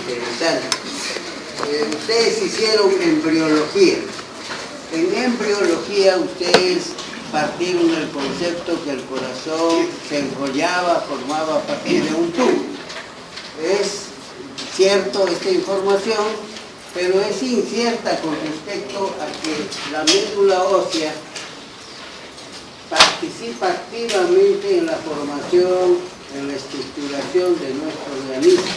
interesante. Ustedes hicieron embriología. En embriología ustedes partieron del concepto que el corazón se enrollaba, formaba a partir de un tubo. Es cierto esta información, pero es incierta con respecto a que la médula ósea participa activamente en la formación, en la estructuración de nuestro organismo.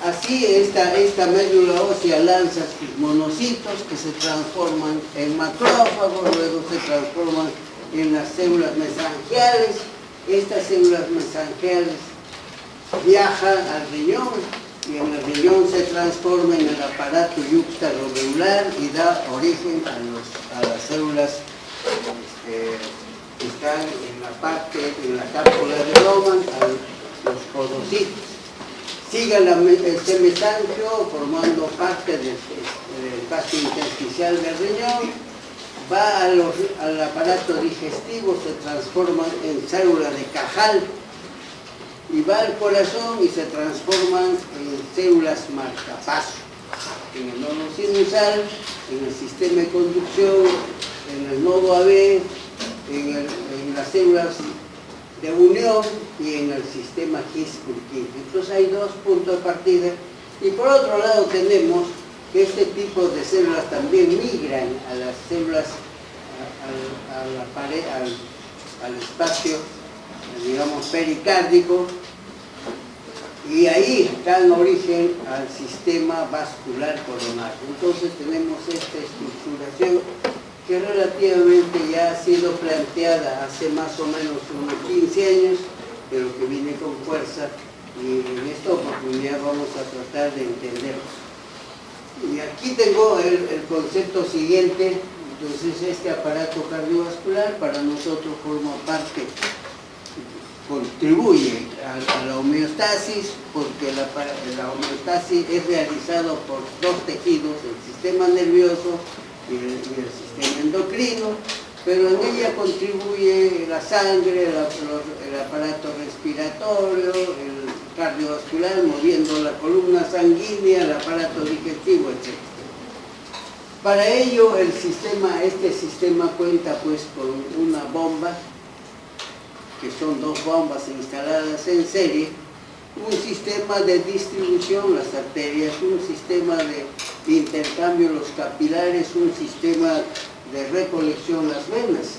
Así esta médula ósea lanza sus monocitos que se transforman en macrófagos, luego se transforman en las células mesangiales. Estas células mesangiales viajan al riñón y en el riñón se transforma en el aparato yuxtaglomerular y da origen a las células que están en la cápsula de Bowman, a los podocitos. Sigue este mesanquio formando parte del espacio intersticial del riñón, va al aparato digestivo, se transforma en célula de Cajal, y va al corazón y se transforman en células marcapaso, en el nodo sinusal, en el sistema de conducción, en el nodo AB, en las células de unión y en el sistema His-Purkinje. Entonces hay dos puntos de partida, y por otro lado tenemos que este tipo de células también migran a las células, a la pared, al espacio, digamos, pericárdico, y ahí dan origen al sistema vascular coronario. Entonces tenemos esta estructuración que relativamente ya ha sido planteada hace más o menos unos 15 años, pero que viene con fuerza, y en esta oportunidad vamos a tratar de entenderlo. Y aquí tengo el concepto siguiente. Entonces este aparato cardiovascular para nosotros forma parte, contribuye a la homeostasis, porque la homeostasis es realizada por dos tejidos, el sistema nervioso y el sistema endocrino, pero en ella contribuye la sangre, el aparato respiratorio, el cardiovascular, moviendo la columna sanguínea, el aparato digestivo, etc. Para ello este sistema cuenta pues con una bomba, que son dos bombas instaladas en serie, un sistema de distribución, las arterias, un sistema de intercambio, los capilares, un sistema de recolección, las venas.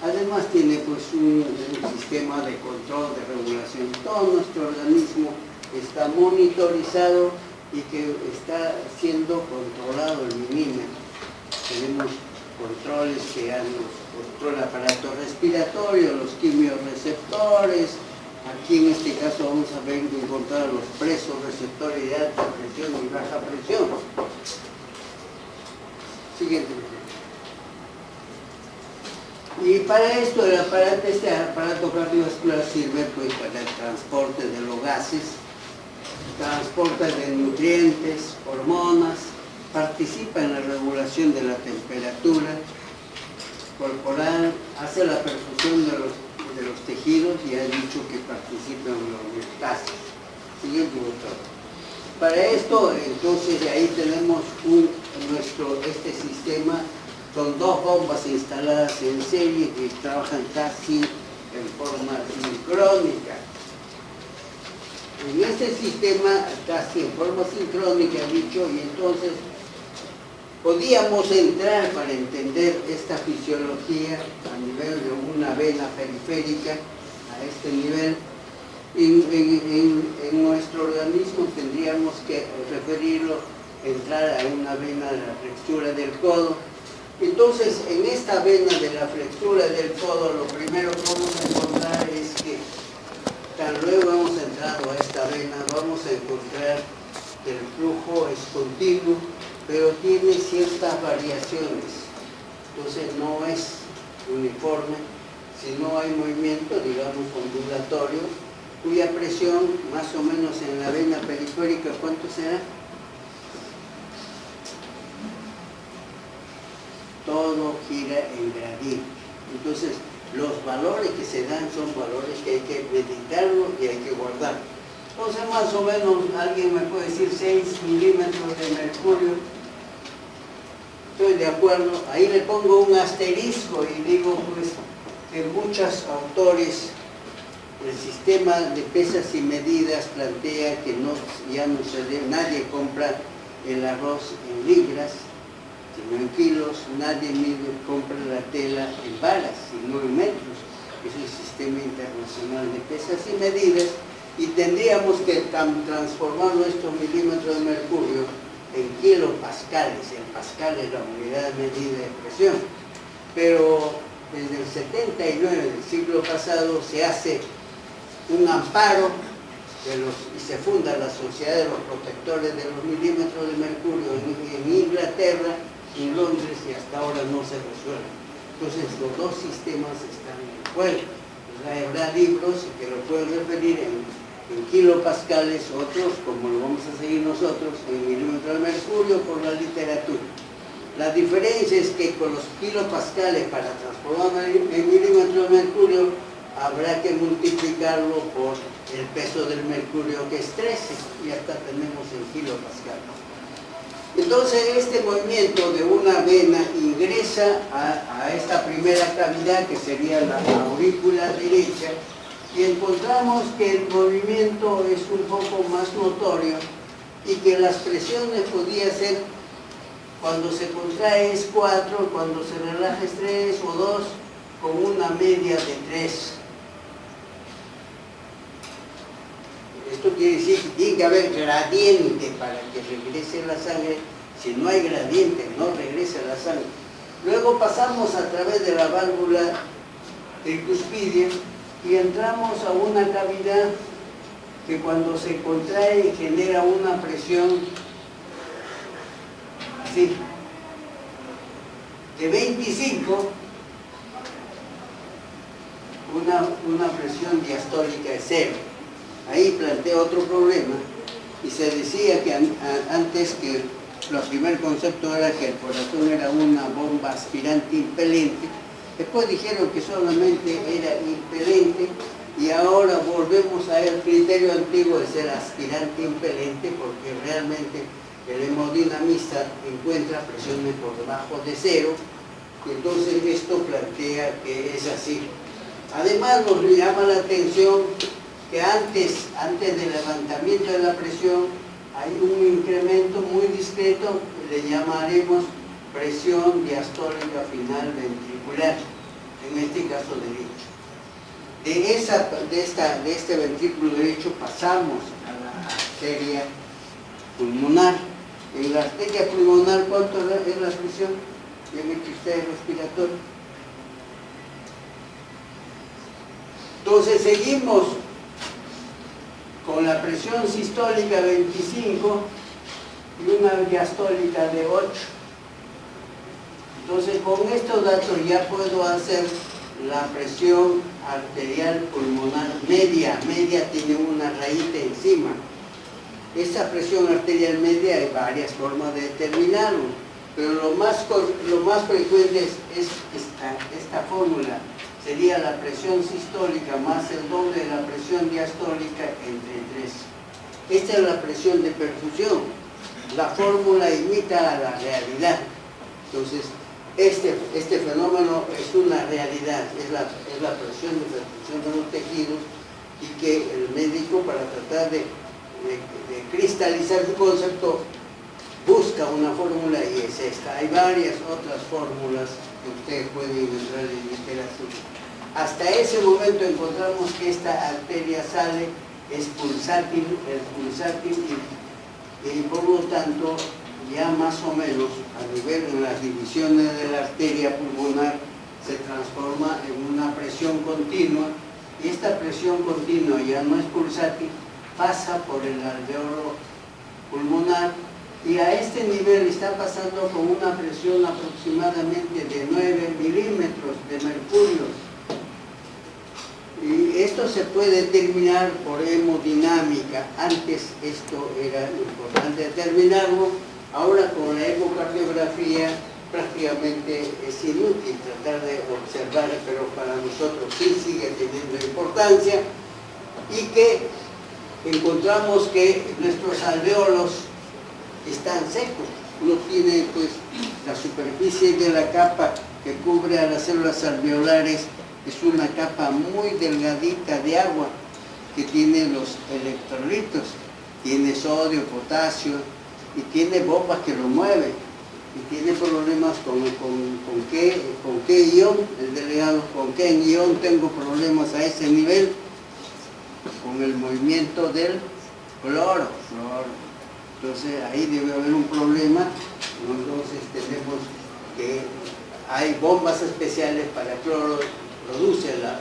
Además tiene pues un sistema de control, de regulación. Todo nuestro organismo está monitorizado y que está siendo controlado el milímetro. Tenemos controles que controla el aparato respiratorio, los quimiorreceptores. Aquí en este caso vamos a ver encontrar los presorreceptores de alta presión y baja presión. Siguiente. Y para esto este aparato cardiovascular sirve pues para el transporte de los gases, transporte de nutrientes, hormonas, participa en la regulación de la temperatura corporal, hace la perfusión de los tejidos y ha dicho que participa en la homeostasis. Siguiente, doctor. Para esto, entonces, de ahí tenemos este sistema. Son dos bombas instaladas en serie que trabajan casi en forma sincrónica. En este sistema, casi en forma sincrónica, he dicho, y entonces podíamos entrar para entender esta fisiología a nivel de una vena periférica, a este nivel. En nuestro organismo tendríamos que referirlo, entrar a una vena de la flexura del codo. Entonces, en esta vena de la flexura del codo, lo primero que vamos a encontrar es que, tan luego hemos entrado a esta vena, vamos a encontrar que el flujo es continuo, pero tiene ciertas variaciones. Entonces, no es uniforme, si no hay movimiento, digamos, ondulatorio, cuya presión, más o menos en la vena periférica, ¿cuánto será? Todo gira en gradiente. Entonces, los valores que se dan son valores que hay que meditarlo y hay que guardar. Entonces más o menos alguien me puede decir 6 milímetros de mercurio. Estoy de acuerdo, ahí le pongo un asterisco y digo pues que muchos autores el sistema de pesas y medidas plantea que ya no se debe, nadie compra el arroz en libras, sino en kilos, nadie compra la tela en varas, sino en metros. Es el sistema internacional de pesas y medidas, y tendríamos que transformar nuestros milímetros de mercurio en kilopascales. El pascal es la unidad de medida de presión. Pero desde el 79 del siglo pasado se hace un amparo y se funda la Sociedad de los Protectores de los Milímetros de Mercurio en Inglaterra, en Londres, y hasta ahora no se resuelve. Entonces los dos sistemas están en juego. Habrá libros que lo pueden referir en kilopascales, otros, como lo vamos a seguir nosotros, en milímetros de mercurio por la literatura. La diferencia es que con los kilopascales, para transformar en milímetros de mercurio, habrá que multiplicarlo por el peso del mercurio, que es 13, y hasta tenemos el kilopascal. Entonces este movimiento de una vena ingresa a esta primera cavidad, que sería la aurícula derecha, y encontramos que el movimiento es un poco más notorio y que las presiones podía ser, cuando se contrae es 4, cuando se relaja es 3 o 2, con una media de 3. Esto quiere decir que tiene que haber gradiente para que regrese la sangre. Si no hay gradiente, no regresa la sangre. Luego pasamos a través de la válvula tricuspidia y entramos a una cavidad que cuando se contrae genera una presión así, de 25, una presión diastólica de 0. Ahí plantea otro problema, y se decía que antes que el primer concepto era que el corazón era una bomba aspirante impelente. Después dijeron que solamente era impelente, y ahora volvemos al criterio antiguo de ser aspirante impelente, porque realmente el hemodinamista encuentra presiones por debajo de 0, y entonces esto plantea que es así. Además nos llama la atención que antes del levantamiento de la presión hay un incremento muy discreto, le llamaremos presión diastólica final ventricular, en este caso derecho. De este ventrículo derecho pasamos a la arteria pulmonar. En la arteria pulmonar, ¿cuánto es la presión? En el sistema respiratorio. Entonces seguimos con la presión sistólica 25 y una diastólica de 8. Entonces con estos datos ya puedo hacer la presión arterial pulmonar media. Media tiene una rayita encima. Esta presión arterial media hay varias formas de determinarlo, pero lo más frecuente es esta fórmula. Sería la presión sistólica más el doble de la presión diastólica entre 3. Esta es la presión de perfusión. La fórmula imita a la realidad. Entonces, este fenómeno es una realidad, es la presión de perfusión de los tejidos, y que el médico, para tratar de cristalizar su concepto, busca una fórmula, y es esta. Hay varias otras fórmulas que ustedes pueden encontrar en literatura. Hasta ese momento encontramos que esta arteria sale, es pulsátil, y por lo tanto ya más o menos a nivel de las divisiones de la arteria pulmonar se transforma en una presión continua, y esta presión continua ya no es pulsátil, pasa por el alveolo pulmonar, y a este nivel está pasando con una presión aproximadamente de 9 milímetros de mercurio. Y esto se puede determinar por hemodinámica. Antes esto era importante determinarlo, ahora con la ecocardiografía prácticamente es inútil tratar de observar, pero para nosotros sí sigue teniendo importancia, y que encontramos que nuestros alvéolos están secos, no tienen pues la superficie de la capa que cubre a las células alveolares, es una capa muy delgadita de agua que tiene los electrolitos, tiene sodio, potasio y tiene bombas que lo mueven y tiene problemas con qué ion, el delegado, con qué ion tengo problemas a ese nivel, con el movimiento del cloro. Entonces ahí debe haber un problema. Entonces tenemos que hay bombas especiales para el cloro, produce la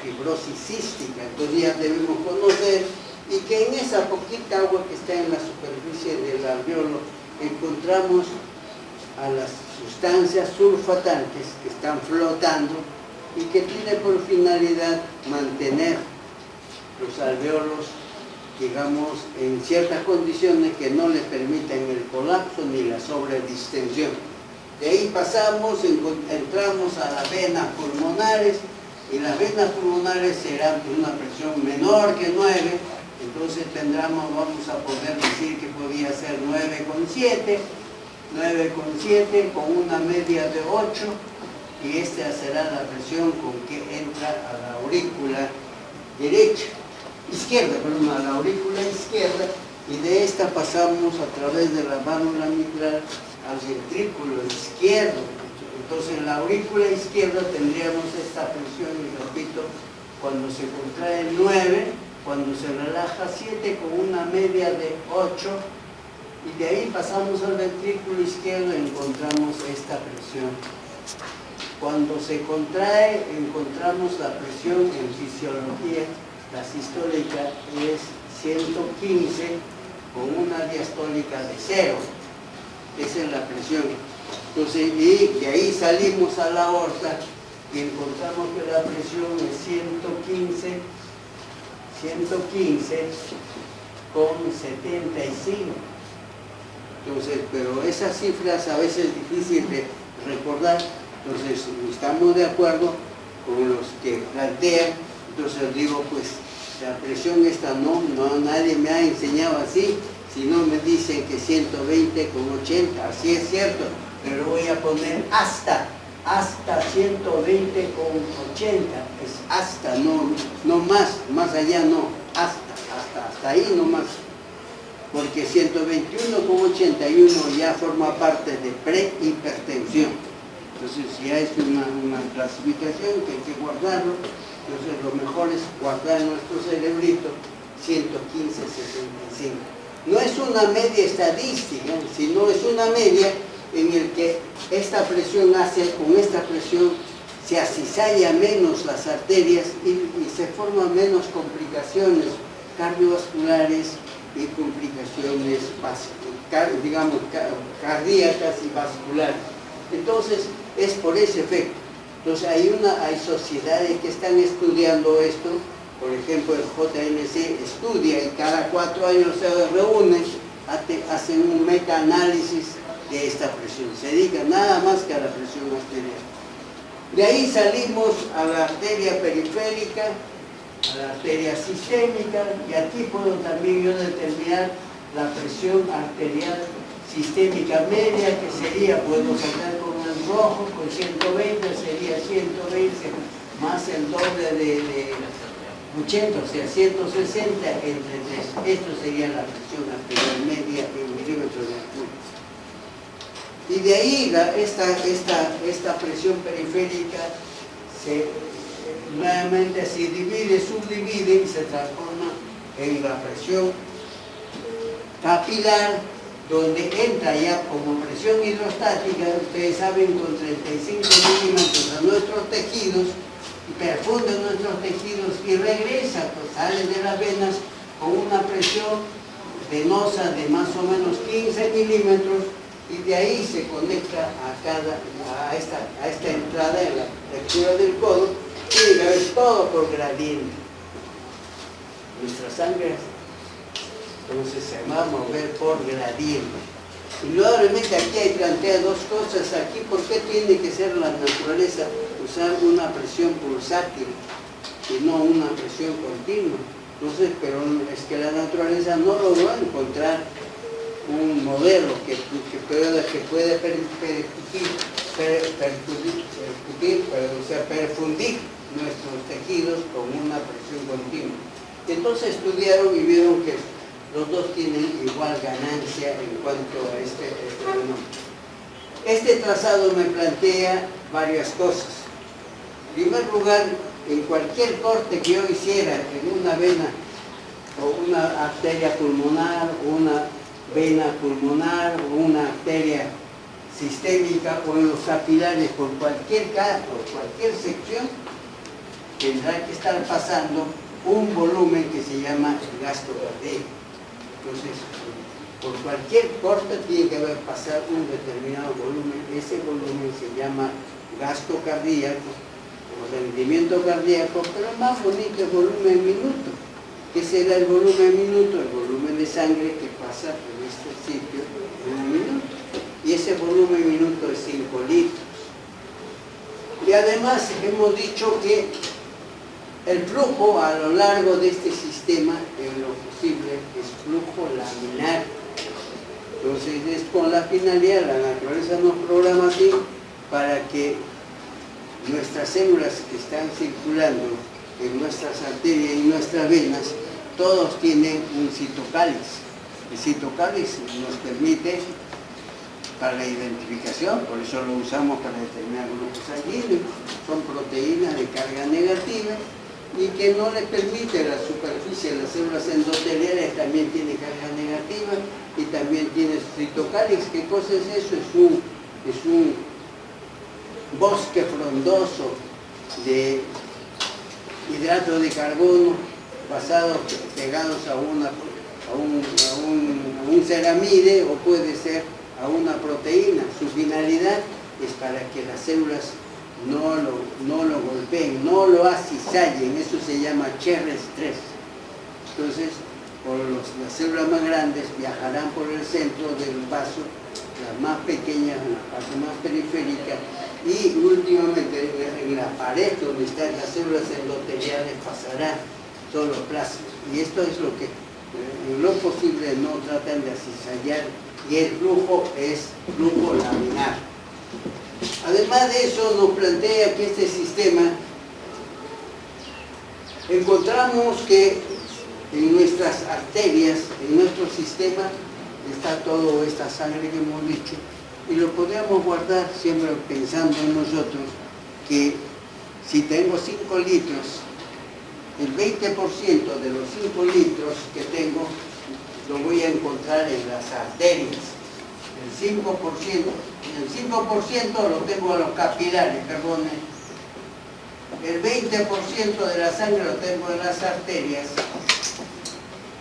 fibrosis cística, entonces ya debemos conocer, y que en esa poquita agua que está en la superficie del alvéolo encontramos a las sustancias sulfatantes que están flotando y que tiene por finalidad mantener los alvéolos, digamos, en ciertas condiciones que no les permitan el colapso ni la sobredistensión. De ahí pasamos, entramos a las venas pulmonares, y las venas pulmonares serán de una presión menor que 9, entonces vamos a poder decir que podría ser 9,7 con una media de 8, y esta será la presión con que entra a la aurícula izquierda, a la aurícula izquierda, y de esta pasamos a través de la válvula mitral al ventrículo izquierdo. Entonces en la aurícula izquierda tendríamos esta presión, y repito, cuando se contrae 9, cuando se relaja 7 con una media de 8, y de ahí pasamos al ventrículo izquierdo y encontramos esta presión. Cuando se contrae encontramos la presión en fisiología, la sistólica es 115 con una diastólica de 0. Esa es la presión. Entonces, y de ahí salimos a la aorta y encontramos que la presión es 115 con 75. Entonces, pero esas cifras a veces es difícil de recordar, entonces estamos de acuerdo con los que plantean. Entonces digo, pues la presión esta nadie me ha enseñado así, si no me dicen que 120 con 80, así es cierto, pero voy a poner hasta 120 con 80, es hasta, no más allá no, hasta ahí no más, porque 121 con 81 ya forma parte de prehipertensión. Entonces ya es una clasificación que hay que guardarlo. Entonces lo mejor es guardar en nuestro cerebrito 115-75. No es una media estadística, sino es una media en el que esta presión con esta presión se acicalla menos las arterias y se forman menos complicaciones cardiovasculares y complicaciones digamos cardíacas y vasculares. Entonces es por ese efecto. Entonces hay sociedades que están estudiando esto, por ejemplo el JNC estudia y cada 4 años se reúnen, hacen un metaanálisis de esta presión, se dedica nada más que a la presión arterial. De ahí salimos a la arteria periférica, a la arteria sistémica, y aquí puedo también yo determinar la presión arterial sistémica media, que sería, puedo sacar con el rojo, con 120, sería 120 más el doble de 80, o sea, 160 entre 3. Esto sería la presión arterial media en milímetros de mercurio. Y de ahí esta presión periférica nuevamente se subdivide y se transforma en la presión capilar, donde entra ya como presión hidrostática, ustedes saben, con 35 milímetros a nuestros tejidos, perfunde nuestros tejidos y regresa, pues sale de las venas con una presión venosa de más o menos 15 milímetros, y de ahí se conecta a esta entrada en la lectura del codo, y es todo por gradiente. Nuestra sangre entonces se va a mover por gradiente. Indudablemente aquí hay plantea dos cosas. Aquí, ¿por qué tiene que ser la naturaleza usar una presión pulsátil y no una presión continua? Entonces, pero es que la naturaleza no logró encontrar un modelo que puede perfundir nuestros tejidos con una presión continua. Entonces estudiaron y vieron que los dos tienen igual ganancia en cuanto a este fenómeno. Este trazado me plantea varias cosas. En primer lugar, en cualquier corte que yo hiciera en una vena o una arteria pulmonar, o una vena pulmonar, o una arteria sistémica, o en los capilares, por cualquier caso, cualquier sección, tendrá que estar pasando un volumen que se llama el gasto cardíaco. Entonces, por cualquier corte tiene que haber pasado un determinado volumen. Ese volumen se llama gasto cardíaco o rendimiento cardíaco, pero más bonito es volumen minuto. ¿Qué será el volumen minuto? El volumen de sangre que pasa por este sitio en un minuto. Y ese volumen minuto es 5 litros. Y además hemos dicho que el flujo a lo largo de este sistema, en lo posible, es flujo laminar. Entonces es con la finalidad, la naturaleza nos programa así, para que nuestras células que están circulando en nuestras arterias y nuestras venas, todos tienen un citocáliz. El citocáliz nos permite para la identificación, por eso lo usamos para determinar grupos sanguíneos, son proteínas de carga negativa y que no le permite a la superficie de las células endoteliales, también tiene carga negativa y también tiene citocáliz. ¿Qué cosa es eso? Es un bosque frondoso de hidratos de carbono pegados a un ceramide, o puede ser a una proteína. Su finalidad es para que las células no lo golpeen, no lo acisallen. Eso se llama Cherry stress. Entonces, las células más grandes viajarán por el centro del vaso, las más pequeñas en la parte más periférica, y últimamente en la pared donde están las células endoteliales pasará solo plasma. Y esto es lo que en lo posible no tratan de acisallar, y el flujo es flujo laminar. Además de eso, nos plantea que este sistema, encontramos que en nuestras arterias, en nuestro sistema, está toda esta sangre que hemos dicho, y lo podemos guardar siempre pensando en nosotros que si tengo 5 litros, el 20% de los 5 litros que tengo lo voy a encontrar en las arterias. El 5% lo tengo en los capilares, perdone. El 20% de la sangre lo tengo en las arterias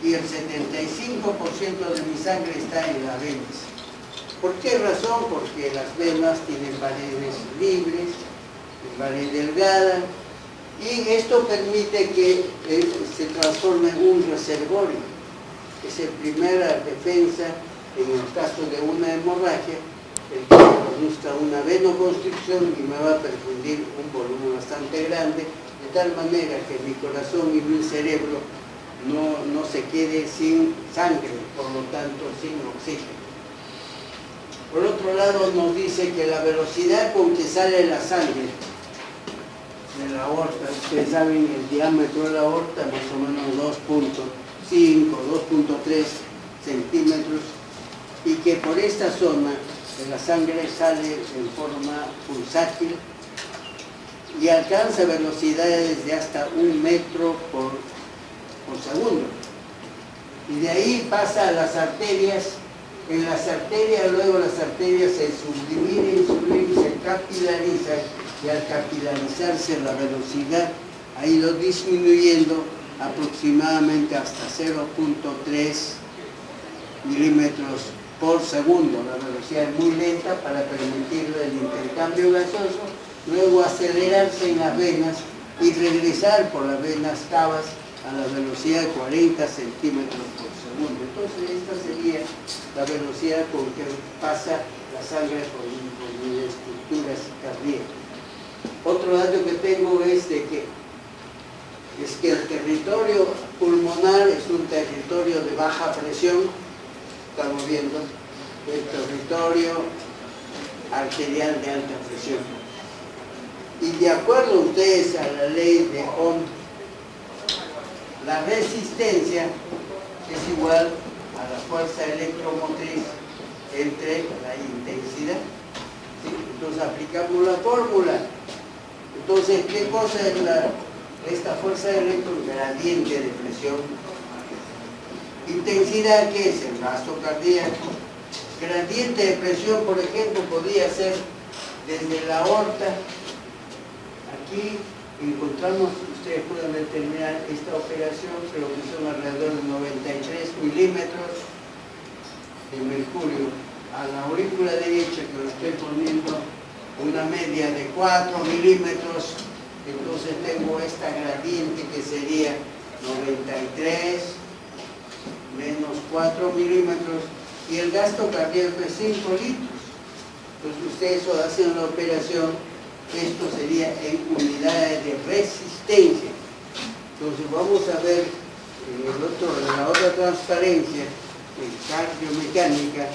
y el 75% de mi sangre está en las venas. ¿Por qué razón? Porque las venas tienen paredes libres, pared delgada, y esto permite que se transforme en un reservorio. Es la primera defensa en el caso de una hemorragia, el que produzca una venoconstricción y me va a perfundir un volumen bastante grande, de tal manera que mi corazón y mi cerebro no se quede sin sangre, por lo tanto sin oxígeno. Por otro lado, nos dice que la velocidad con que sale la sangre de la aorta, ustedes saben, el diámetro de la aorta más o menos 2.5, 2.3 centímetros, y que por esta zona la sangre sale en forma pulsátil y alcanza velocidades de hasta 1 metro por segundo. Y de ahí pasa a las arterias. En las arterias, luego las arterias se subdividen, se capilarizan, y al capilarizarse la velocidad ha ido disminuyendo aproximadamente hasta 0.3 milímetros por segundo. La velocidad es muy lenta para permitir el intercambio gaseoso, luego acelerarse en las venas y regresar por las venas cavas a la velocidad de 40 centímetros por segundo. Entonces esta sería la velocidad con que pasa la sangre por mis estructuras cardíacas. Otro dato que tengo es que el territorio pulmonar es un territorio de baja presión, estamos viendo, el territorio arterial de alta presión. Y de acuerdo ustedes a la ley de Ohm, la resistencia es igual a la fuerza electromotriz entre la intensidad. ¿Sí? Entonces aplicamos la fórmula. Entonces, ¿qué cosa es esta fuerza electrónica? Gradiente de presión. Intensidad, ¿qué es? El gasto cardíaco. Gradiente de presión, por ejemplo, podría ser desde la aorta. Aquí encontramos, ustedes pueden determinar esta operación, creo que son alrededor de 93 milímetros de mercurio. A la aurícula derecha, que lo estoy poniendo una media de 4 milímetros, entonces tengo esta gradiente que sería 93 menos 4 milímetros, y el gasto cardíaco es 5 litros. Entonces ustedes hacen la operación, esto sería en unidades de resistencia. Entonces vamos a ver en la otra transparencia, en cardiomecánica,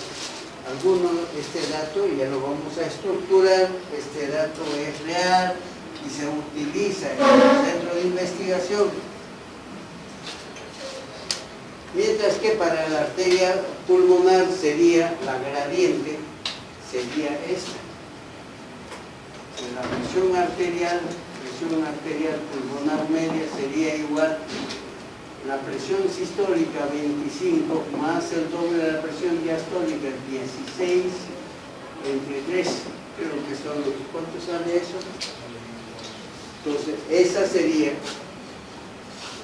este dato, y ya lo vamos a estructurar. Este dato es real y se utiliza en el centro de investigación. Mientras que para la arteria pulmonar sería la gradiente, sería esta. La presión arterial pulmonar media sería igual la presión sistólica 25 más el doble de la presión diastólica 16 entre 3, creo que son, ¿cuánto sale eso? Entonces esa sería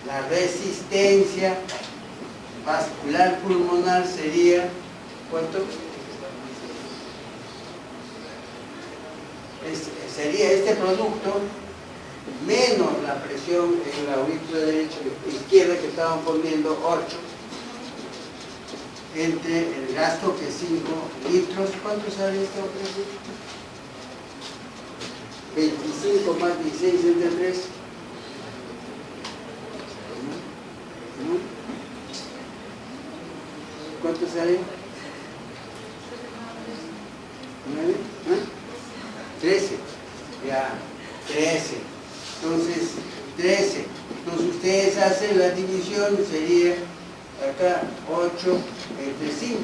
la resistencia vascular pulmonar, sería ¿cuánto? Sería este producto menos la presión en la aurícula derecha izquierda, que estaban poniendo 8, entre el gasto, que es 5 litros. ¿Cuánto sale esta operación? 25 más 16 entre 3. ¿Cuánto sale? 9, 13. Ya, 13. Entonces, 13. Entonces ustedes hacen la división, sería acá 8 entre 5.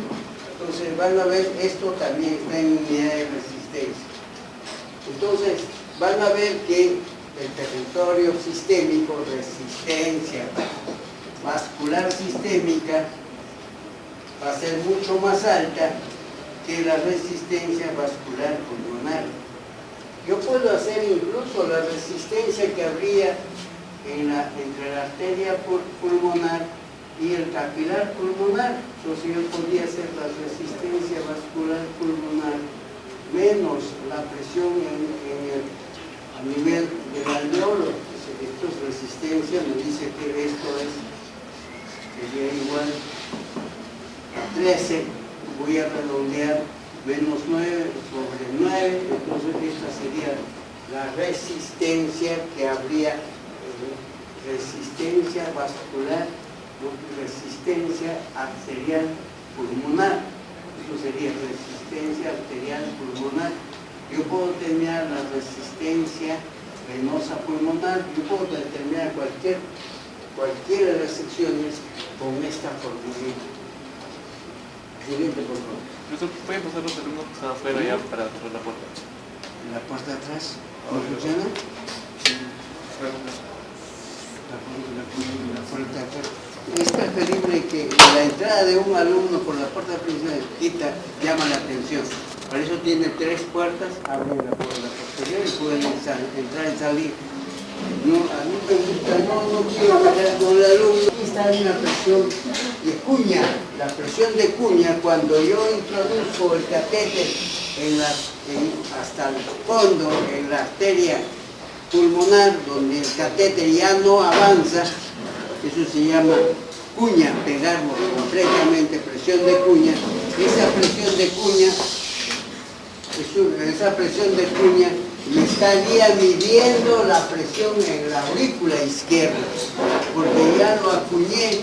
Entonces van a ver, esto también está en unidad de resistencia. Entonces van a ver que el territorio sistémico, resistencia vascular sistémica, va a ser mucho más alta que la resistencia vascular pulmonar. Yo puedo hacer incluso la resistencia que habría entre la arteria pulmonar y el capilar pulmonar. Entonces yo podría hacer la resistencia vascular pulmonar menos la presión a nivel del alveolo. Esto es resistencia, me dice que esto sería igual a 13, voy a redondear, menos 9 sobre 9, entonces esta sería la resistencia que habría, resistencia vascular, resistencia arterial pulmonar. Eso sería resistencia arterial pulmonar. Yo puedo determinar la resistencia venosa pulmonar, yo puedo determinar cualquiera de las secciones con esta formulita. Siguiente, por favor. ¿Pueden pasar los alumnos que están afuera ya para cerrar la puerta? ¿En la puerta de atrás? ¿No funciona? Sí. La puerta de atrás. Es preferible que la entrada de un alumno por la puerta principal llama la atención. Por eso tiene 3 puertas, abren la puerta posterior y pueden entrar y salir. No, a mí me gusta, no quiero quedar con el alumno. Aquí está una presión de cuña. La presión de cuña, cuando yo introduzco el catéter hasta el fondo, en la arteria pulmonar, donde el catéter ya no avanza, eso se llama cuña, pegarlo completamente, presión de cuña. Esa presión de cuña me estaría midiendo la presión en la aurícula izquierda, porque ya lo acuñé,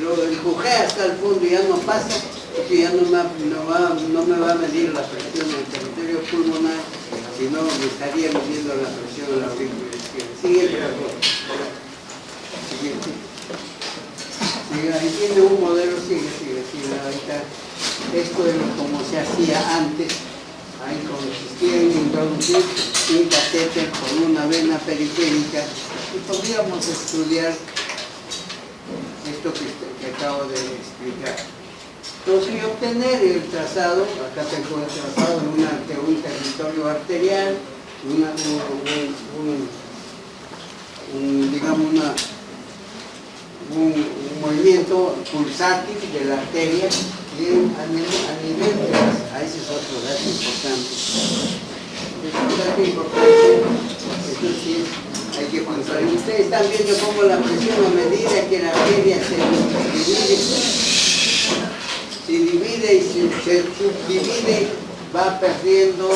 lo empujé hasta el fondo y ya no pasa, porque ya no me va a medir la presión en el territorio pulmonar, sino me estaría midiendo la presión en la aurícula izquierda. Siguiente, por favor. Siguiente. Sí, ahí tiene un modelo, sigue, ahí está. Esto es como se hacía antes. Ahí consistía en introducir un catéter por una vena periférica y podríamos estudiar esto que acabo de explicar. Entonces, obtener el trazado, acá tengo el trazado de un territorio arterial, un movimiento pulsátil de la arteria y a nivel de las, ese es otro dato importante. Es un dato importante, eso sí, hay que pensar. Ustedes están viendo cómo la presión a medida que la arteria se divide y se subdivide, va perdiendo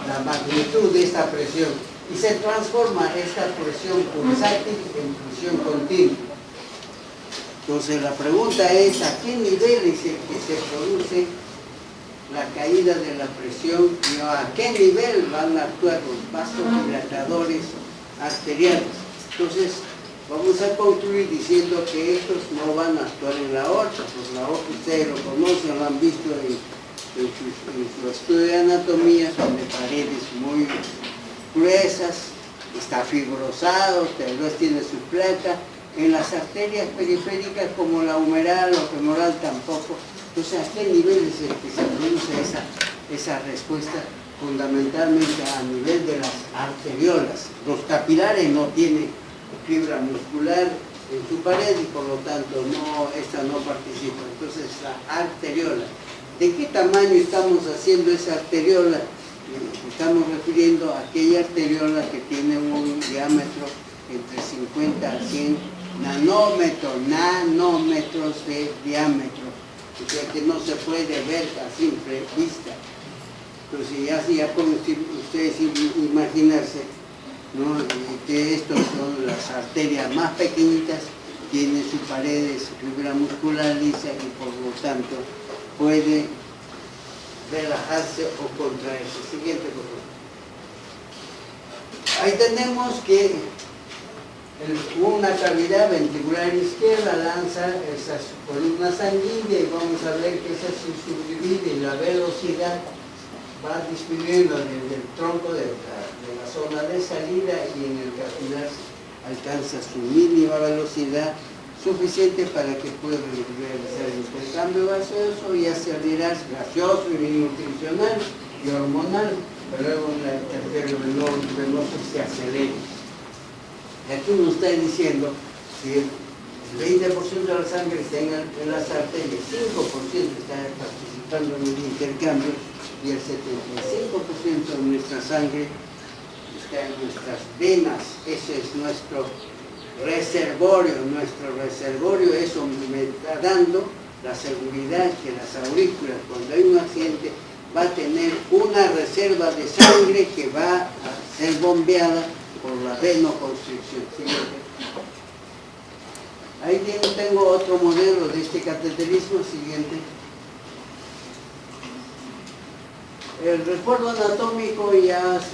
la magnitud de esta presión y se transforma esta presión pulsátil en presión continua. Entonces la pregunta es, ¿a qué nivel es el que se produce la caída de la presión y a qué nivel van a actuar los vasodilatadores arteriales? Entonces vamos a concluir diciendo que estos no van a actuar en la aorta, pues la aorta ustedes lo conocen, lo han visto en su estudio de anatomía, son de paredes muy gruesas, está fibrosado, tal vez tiene su placa. En las arterias periféricas como la humeral o femoral tampoco. Entonces, ¿a qué nivel es el que se produce esa respuesta? Fundamentalmente a nivel de las arteriolas. Los capilares no tienen fibra muscular en su pared y por lo tanto esta no participa. Entonces, la arteriola. ¿De qué tamaño estamos haciendo esa arteriola? Estamos refiriendo a aquella arteriola que tiene un diámetro entre 50 a 100 nanómetros de diámetro, o sea que no se puede ver a simple vista. Entonces ya pueden ustedes imaginarse, ¿no?, que estos son las arterias más pequeñitas, tienen sus paredes, su fibra muscular lisa y por lo tanto puede relajarse o contraerse. Siguiente, por favor. Ahí tenemos que una cavidad ventricular izquierda lanza esas columnas sanguíneas y vamos a ver que esa se subdivide y la velocidad va disminuyendo desde el tronco de la zona de salida y en el capilar alcanza su mínima velocidad suficiente para que pueda realizar el intercambio gaseoso y acelerar gaseoso y nutricional y hormonal, pero luego en el tercero venoso se acelera. Aquí nos está diciendo que el 20% de la sangre está en las arterias, 5% está participando en el intercambio y el 75% de nuestra sangre está en nuestras venas. Ese es nuestro reservorio. Eso me está dando la seguridad que las aurículas, cuando hay un accidente, va a tener una reserva de sangre que va a ser bombeada por la venoconstricción. Siguiente. Ahí tengo otro modelo de este cateterismo. Siguiente. El recuerdo anatómico ya es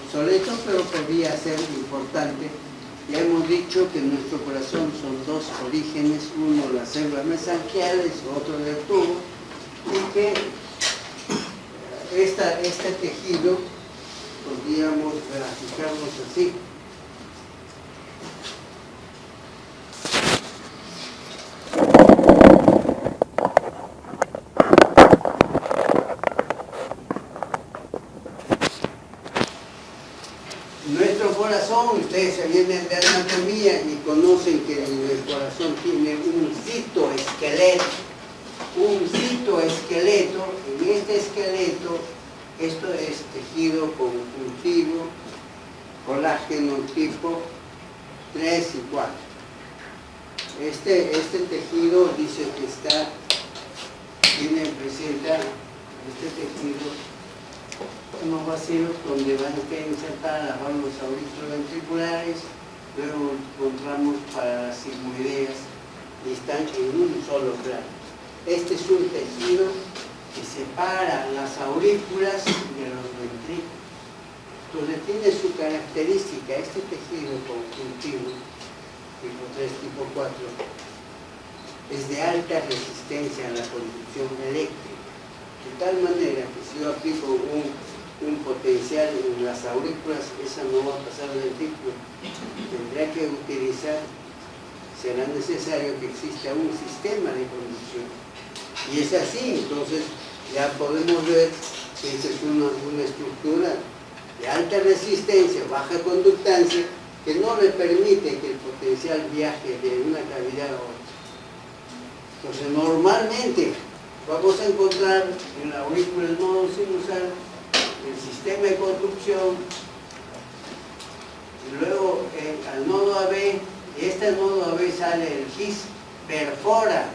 obsoleto, pero podría ser importante. Ya hemos dicho que en nuestro corazón son dos orígenes, uno las células mesangiales, otro del tubo, y que este tejido podríamos graficarnos así. Nuestro corazón, ustedes se vienen de anatomía y conocen que el corazón tiene un citoesqueleto. En este esqueleto, esto es tejido conjuntivo, colágeno tipo 3 y 4. Este tejido dice que presenta este tejido unos vacíos donde van a estar insertadas las válvulas auriculoventriculares, luego encontramos para las sigmoideas y están en un solo plano. Este es un tejido que separa las aurículas de los ventrículos. Entonces tiene su característica, este tejido conjuntivo, tipo 3, tipo 4, es de alta resistencia a la conducción eléctrica. De tal manera que si yo aplico un potencial en las aurículas, esa no va a pasar al ventrículo. Tendrá que utilizar, será necesario que exista un sistema de conducción. Y es así, entonces ya podemos ver que esa es una estructura de alta resistencia, baja conductancia, que no le permite que el potencial viaje de una cavidad a otra. Entonces normalmente vamos a encontrar en la aurícula el nodo sinusal, el sistema de conducción, y luego al nodo AB, y este nodo AB sale el GIS, perfora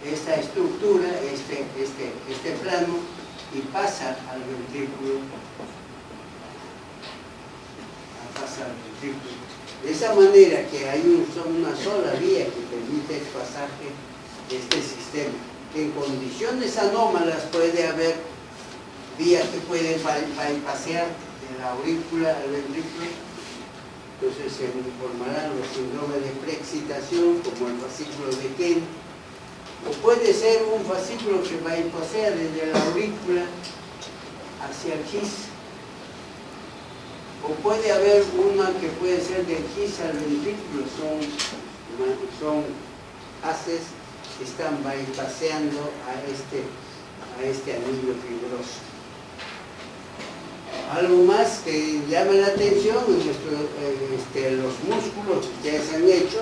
esta estructura, este plano, y pasa al ventrículo. De esa manera que hay una sola vía que permite el pasaje de este sistema. En condiciones anómalas puede haber vías que pueden bypassear de la aurícula al ventrículo. Entonces se formarán los síndromes de preexcitación, como el fascículo de Kent. O puede ser un fascículo que bypassea desde la aurícula hacia el GIS. O puede haber una que puede ser del GIS al ventrículo, son haces que están bypasseando a este anillo fibroso. Algo más que llama la atención es los músculos que ustedes han hecho.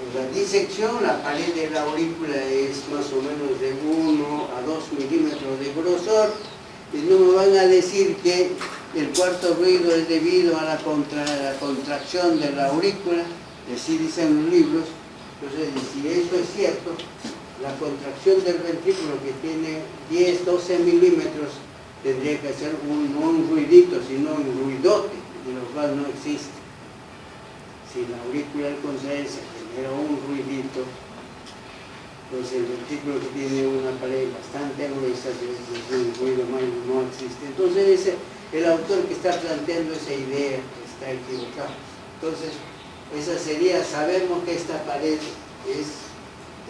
En la disección, la pared de la aurícula es más o menos de 1 a 2 milímetros de grosor, y no me van a decir que el cuarto ruido es debido a la contracción de la aurícula, así dicen los libros. Entonces, si eso es cierto, la contracción del ventrículo, que tiene 10, 12 milímetros, tendría que ser no un ruidito, sino un ruidote, de lo cual no existe. Si la aurícula al contraerse genera un ruidito, pues el ventrículo, que tiene una pared bastante gruesa, un ruido más, no existe. Entonces el autor que está planteando esa idea está equivocado. Entonces esa sería, sabemos que esta pared es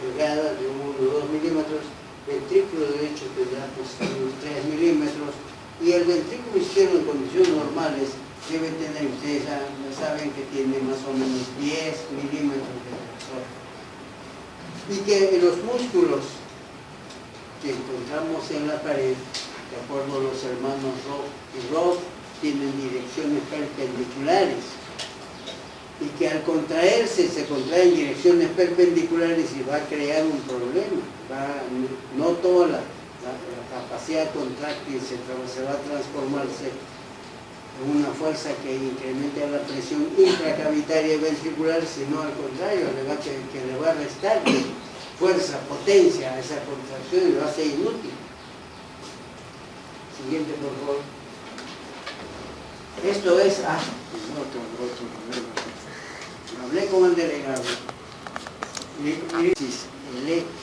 delgada de 1 o 2 milímetros, ventrículo derecho tendrá pues unos 3 milímetros, y el ventrículo izquierdo en condiciones normales debe tener, ustedes ya saben que tiene más o menos 10 milímetros de grosor. Y que los músculos que encontramos en la pared, de acuerdo a los hermanos Roth y Roth, tienen direcciones perpendiculares, y que al contraerse se contraen direcciones perpendiculares y va a crear un problema. No toda la capacidad contráctil se va a transformarse en una fuerza que incremente la presión intracavitaria ventricular, sino al contrario, que le va a restar fuerza, potencia a esa contracción, y lo hace inútil. Siguiente, por favor. Esto es... hablé con el delegado. Sinapsis eléctrica.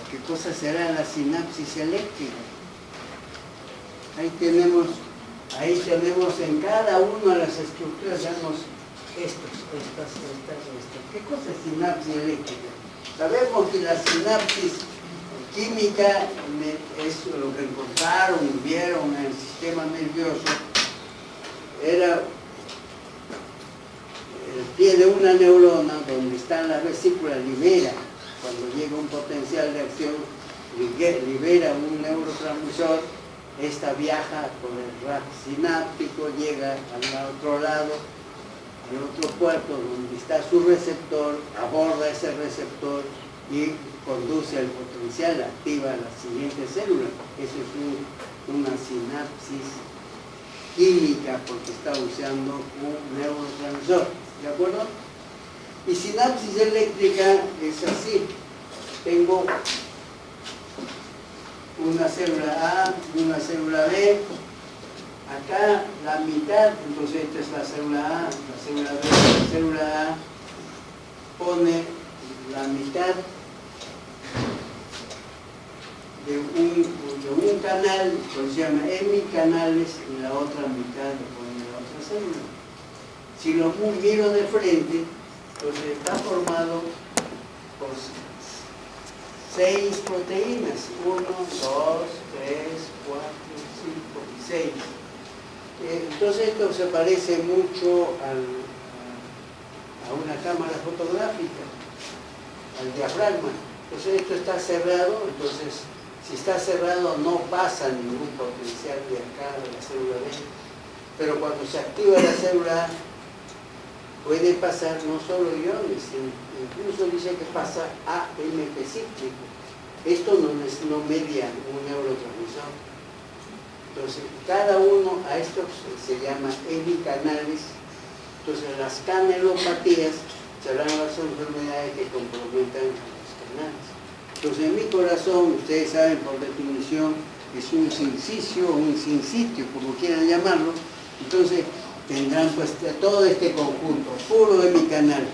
¿Qué cosa será la sinapsis eléctrica? Ahí tenemos en cada una de las estructuras, digamos, estas. ¿Qué cosa es sinapsis eléctrica? Sabemos que la sinapsis química es lo que vieron en el sistema nervioso, era el pie de una neurona donde está la vesícula, libera, cuando llega un potencial de acción, libera un neurotransmisor. Esta viaja por el rack sináptico, llega al otro lado, al otro puerto donde está su receptor, aborda ese receptor y conduce al potencial, activa la siguiente célula. Eso es una sinapsis química, porque está usando un neurotransmisor, ¿de acuerdo? Y sinapsis eléctrica es así. Tengo una célula A y una célula B. Acá la mitad, entonces esta es la célula A, la célula B. La célula A pone la mitad de un canal, que se llama hemicanales, y la otra mitad le pone la otra célula. Si lo miro de frente, entonces está formado por 6 proteínas, 1, 2, 3, 4, 5 y 6. Entonces esto se parece mucho a una cámara fotográfica, al diafragma. Entonces esto está cerrado, entonces si está cerrado no pasa ningún potencial de acá de la célula B, pero cuando se activa la célula A puede pasar no solo iones, incluso dice que pasa AMP cíclico. Esto no media un neurotransmisor. Entonces, cada uno a estos se llama hemicanales. Entonces, las canelopatías serán las enfermedades que comprometan a los canales. Entonces, en mi corazón, ustedes saben por definición, es un sincicio o un sincitio, como quieran llamarlo. Entonces, tendrán pues todo este conjunto, puro hemicanal.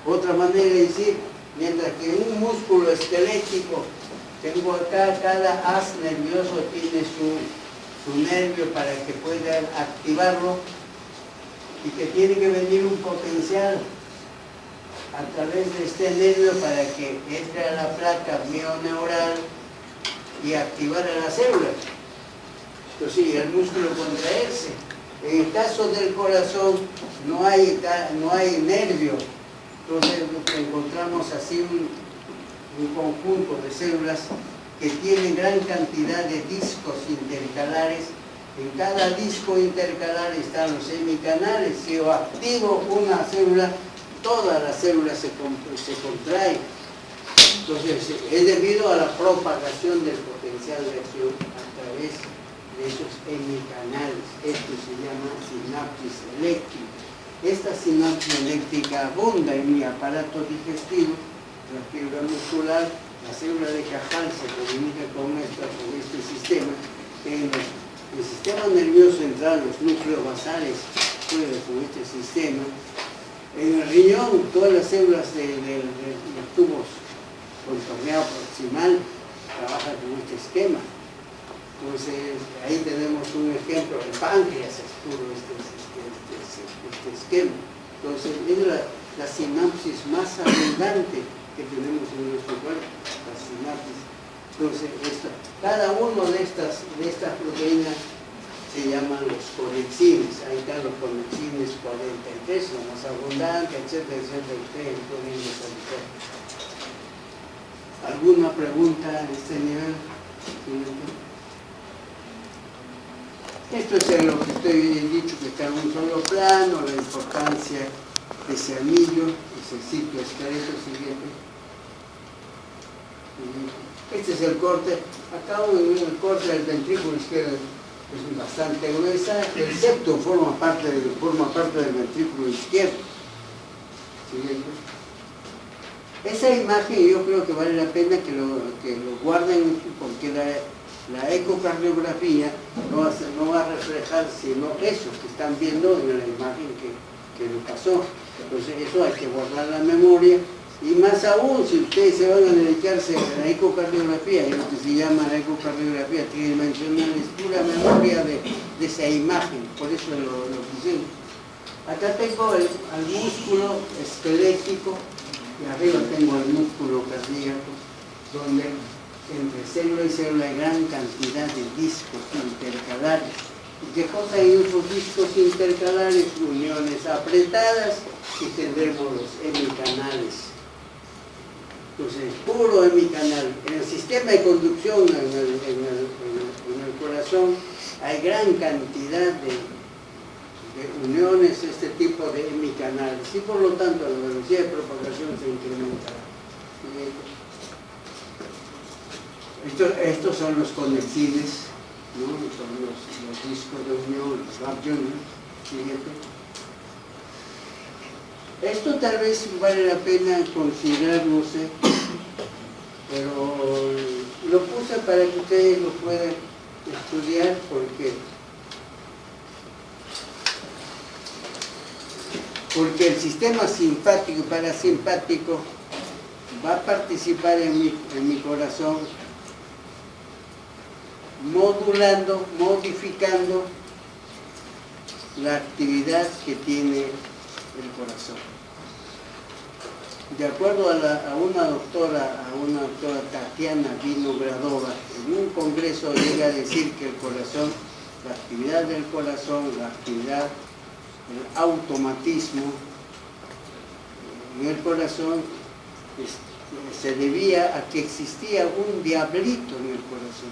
Otra manera de decir, mientras que un músculo esquelético, tengo acá, cada haz nervioso tiene su nervio para que pueda activarlo y que tiene que venir un potencial a través de este nervio para que entre a la placa mioneural y activar a la célula. Entonces, sí, el músculo contraerse. En el caso del corazón no hay nervio, entonces encontramos así un conjunto de células que tienen gran cantidad de discos intercalares. En cada disco intercalar están los hemicanales. Si yo activo una célula, toda la célula se contrae. Entonces es debido a la propagación del potencial de acción a través de esos hemicanales. Esto se llama sinapsis eléctrica. Esta sinapsis eléctrica abunda en mi aparato digestivo, la fibra muscular, la célula de Cajal se comunica con este sistema. En el sistema nervioso central, los núcleos basales juegan con este sistema. En el riñón, todas las células de los tubos contorneado proximal trabajan con este esquema. Entonces, ahí tenemos un ejemplo, el páncreas es puro este esquema. Entonces, es la sinapsis más abundante que tenemos en nuestro cuerpo, la sinapsis. Entonces, cada uno de estas proteínas se llaman los conexines. Ahí están los conexines 43, los más abundantes, etcétera, etcétera. Ustedes pueden localizar. ¿Alguna pregunta en este nivel? Esto es lo que estoy dicho, que está en un solo plano, la importancia de ese anillo, ese ciclo esqueleto siguiente. Este es el corte. Acá el corte del ventrículo izquierdo es bastante gruesa. El septo forma parte del ventrículo izquierdo. Siguiente. Esa imagen yo creo que vale la pena que lo guarden, porque la ecocardiografía no va a reflejar sino eso que están viendo en la imagen que le pasó. Entonces eso hay que guardar la memoria, y más aún si ustedes se van a dedicarse a la ecocardiografía, y lo que se llama la ecocardiografía tridimensional es pura memoria de esa imagen, por eso lo pusimos. Acá tengo al músculo esquelético y arriba tengo el músculo cardíaco, donde entre célula y célula hay gran cantidad de discos intercalares. ¿Y qué cosa hay en esos discos intercalares? Uniones apretadas, y tendremos los hemicanales. Entonces, puro hemicanal. En el sistema de conducción, en el corazón, hay gran cantidad de uniones, este tipo de hemicanales, y por lo tanto la velocidad de propagación se incrementará. Estos son los conexines, ¿no? Son los discos de unión, los gap junction. Esto tal vez vale la pena considerar, no sé, pero Lo puse para que ustedes lo puedan estudiar porque el sistema simpático y parasimpático va a participar en mi corazón, modulando, modificando la actividad que tiene el corazón. De acuerdo a una doctora Tatiana Vinogradova, en un congreso llega a decir que el corazón, la actividad del corazón, la actividad, el automatismo en el corazón se debía a que existía un diablito en el corazón,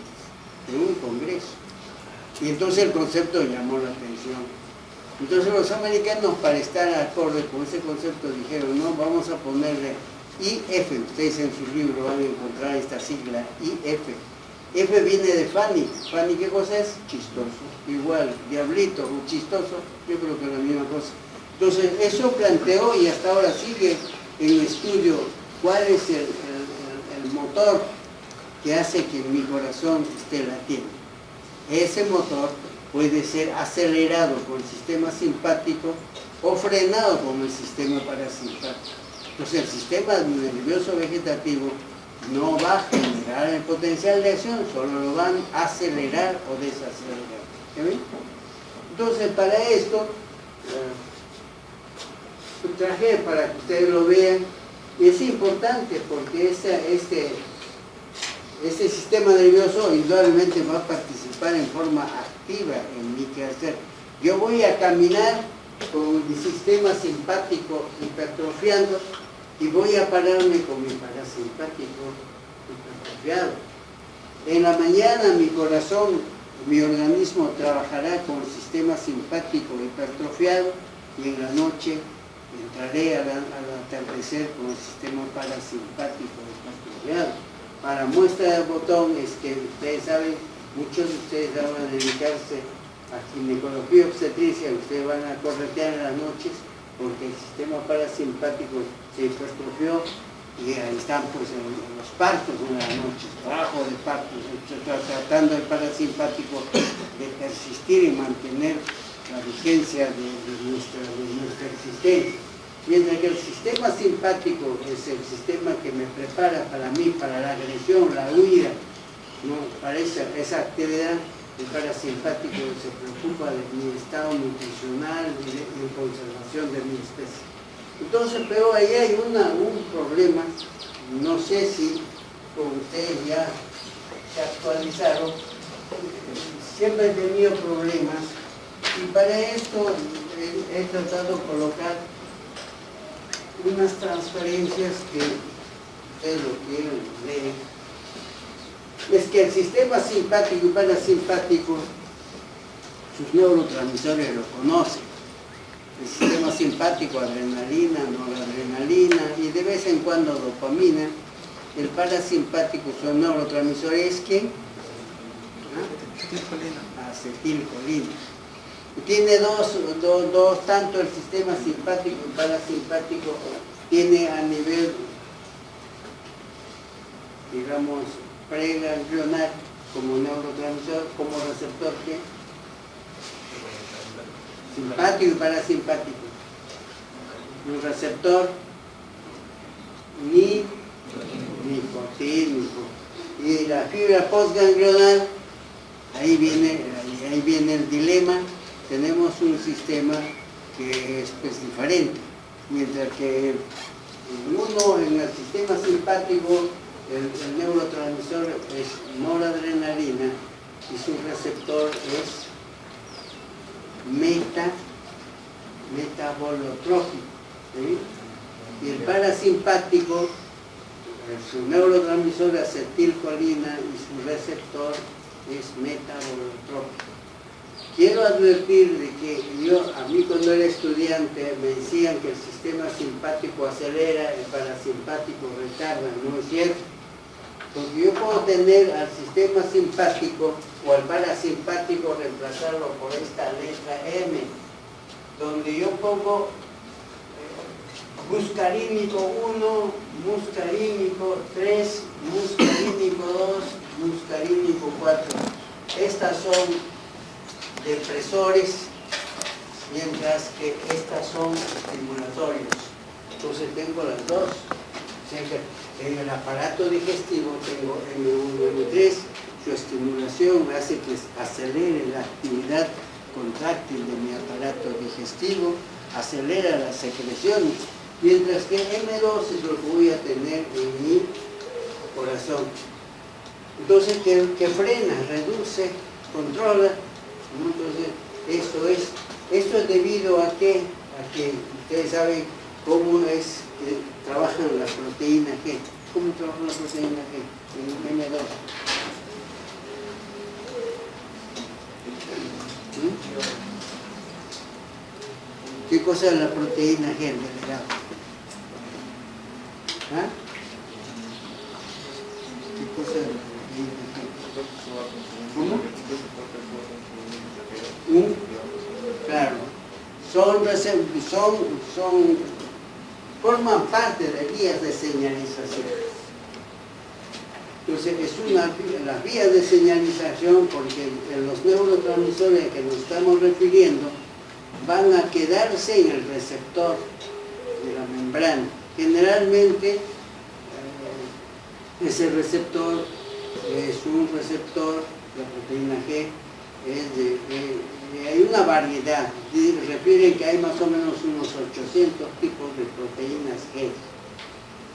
en un congreso. Y entonces el concepto llamó la atención. Entonces los americanos, para estar acorde con ese concepto, dijeron, no, vamos a ponerle IF. Ustedes en su libro van a encontrar esta sigla, IF. F viene de Fanny. Fanny, ¿qué cosa es? Chistoso. Igual, diablito o chistoso, yo creo que es la misma cosa. Entonces eso planteó, y hasta ahora sigue en estudio, cuál es el motor que hace que mi corazón esté latiendo. Ese motor puede ser acelerado con el sistema simpático o frenado con el sistema parasimpático. Entonces el sistema nervioso vegetativo no va a generar el potencial de acción, solo lo van a acelerar o desacelerar. ¿Sí ven? Entonces para esto traje para que ustedes lo vean, y es importante porque este sistema nervioso indudablemente va a participar en forma activa en mi quehacer. Yo voy a caminar con mi sistema simpático hipertrofiando y voy a pararme con mi parasimpático hipertrofiado. En la mañana mi corazón, mi organismo trabajará con el sistema simpático hipertrofiado y en la noche entraré al atardecer con el sistema parasimpático hipertrofiado. Para muestra de botón es que ustedes saben, muchos de ustedes van a dedicarse a ginecología obstetricia, ustedes van a corretear en las noches porque el sistema parasimpático se hipertrofió y ahí están pues en los partos en las noches, trabajo de partos, tratando el parasimpático de persistir y mantener la vigencia de nuestra existencia. Mientras que el sistema simpático es el sistema que me prepara para mí, para la agresión, la huida, ¿no? Para esa actividad, el parasimpático se preocupa de mi estado nutricional y de conservación de mi especie. Entonces, pero ahí hay un problema, no sé si con ustedes ya se actualizaron, siempre he tenido problemas y para esto he tratado de colocar unas transferencias que ustedes lo quieren leer. Es que el sistema simpático y parasimpático, sus neurotransmisores lo conocen. El sistema simpático, adrenalina, noradrenalina y de vez en cuando dopamina. El parasimpático, su neurotransmisor es ¿qué? Acetilcolina. Tiene dos, tanto el sistema simpático y parasimpático tiene a nivel, digamos, preganglionar como neurotransmisor, como receptor que simpático y parasimpático. Un receptor nicotínico. Y la fibra postganglionar, ahí viene el dilema. Tenemos un sistema que es pues, diferente, mientras que en el sistema simpático el neurotransmisor es noradrenalina y su receptor es metabolotrópico, ¿sí? Y el parasimpático, su neurotransmisor acetilcolina y su receptor es metabolotrópico. Quiero advertir de que a mí cuando era estudiante me decían que el sistema simpático acelera, el parasimpático retarda, no es cierto. Porque yo puedo tener al sistema simpático o al parasimpático reemplazarlo por esta letra M, donde yo pongo muscarínico 1, muscarínico 3, muscarínico 2, muscarínico 4. Estas son depresores, mientras que estas son estimulatorios. Entonces tengo las dos. O sea que en el aparato digestivo tengo M1, M3, su estimulación hace que acelere la actividad contráctil de mi aparato digestivo, acelera las secreciones, mientras que M2 es lo que voy a tener en mi corazón. Entonces, que frena, reduce, controla, ¿no? Entonces, esto es debido a que ustedes saben cómo es que trabajan la proteína G. ¿Cómo trabaja la proteína G? En M2. ¿Qué cosa es la proteína G, delegado? ¿Ah? ¿Qué cosa es la proteína G? ¿Cómo? Claro. Forman parte de vías de señalización. Entonces, las vías de señalización, porque los neurotransmisores que nos estamos refiriendo van a quedarse en el receptor de la membrana. Generalmente, ese receptor es un receptor, la proteína G, hay una variedad, refieren que hay más o menos unos 800 tipos de proteínas G.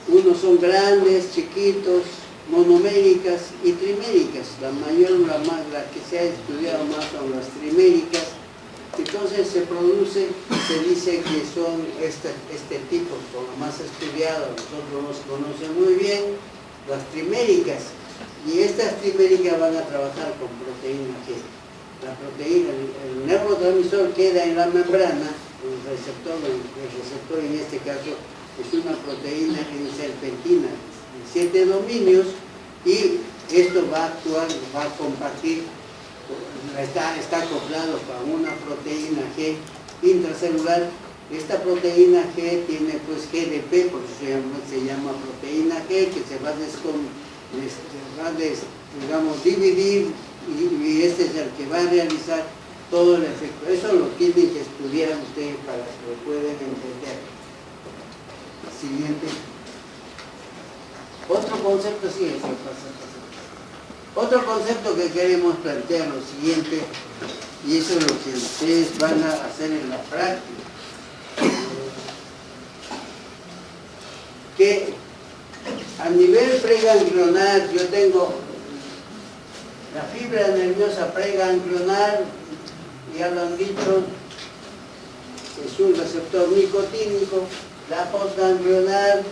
Unos son grandes, chiquitos, monoméricas y triméricas. La que se ha estudiado más son las triméricas. Entonces se dice que son este tipo, son lo más estudiado, nosotros nos conocemos muy bien, las triméricas. Y estas triméricas van a trabajar con proteína G. La proteína, el neurotransmisor queda en la membrana, el receptor en este caso es una proteína en serpentina, en 7 dominios, y esto va a actuar, va a compartir, está acoplado con una proteína G intracelular. Esta proteína G tiene pues GDP, por eso se llama proteína G, que se va a dividir, y este es el que va a realizar todo el efecto. Eso lo tienen que estudiar ustedes para que lo puedan entender. Siguiente. Otro concepto, sí, otro concepto que queremos plantear, lo siguiente, y eso es lo que ustedes van a hacer en la práctica, que a nivel preganglionar yo tengo la fibra nerviosa preganglionar, ya lo han dicho, es un receptor nicotínico. La postganglionar,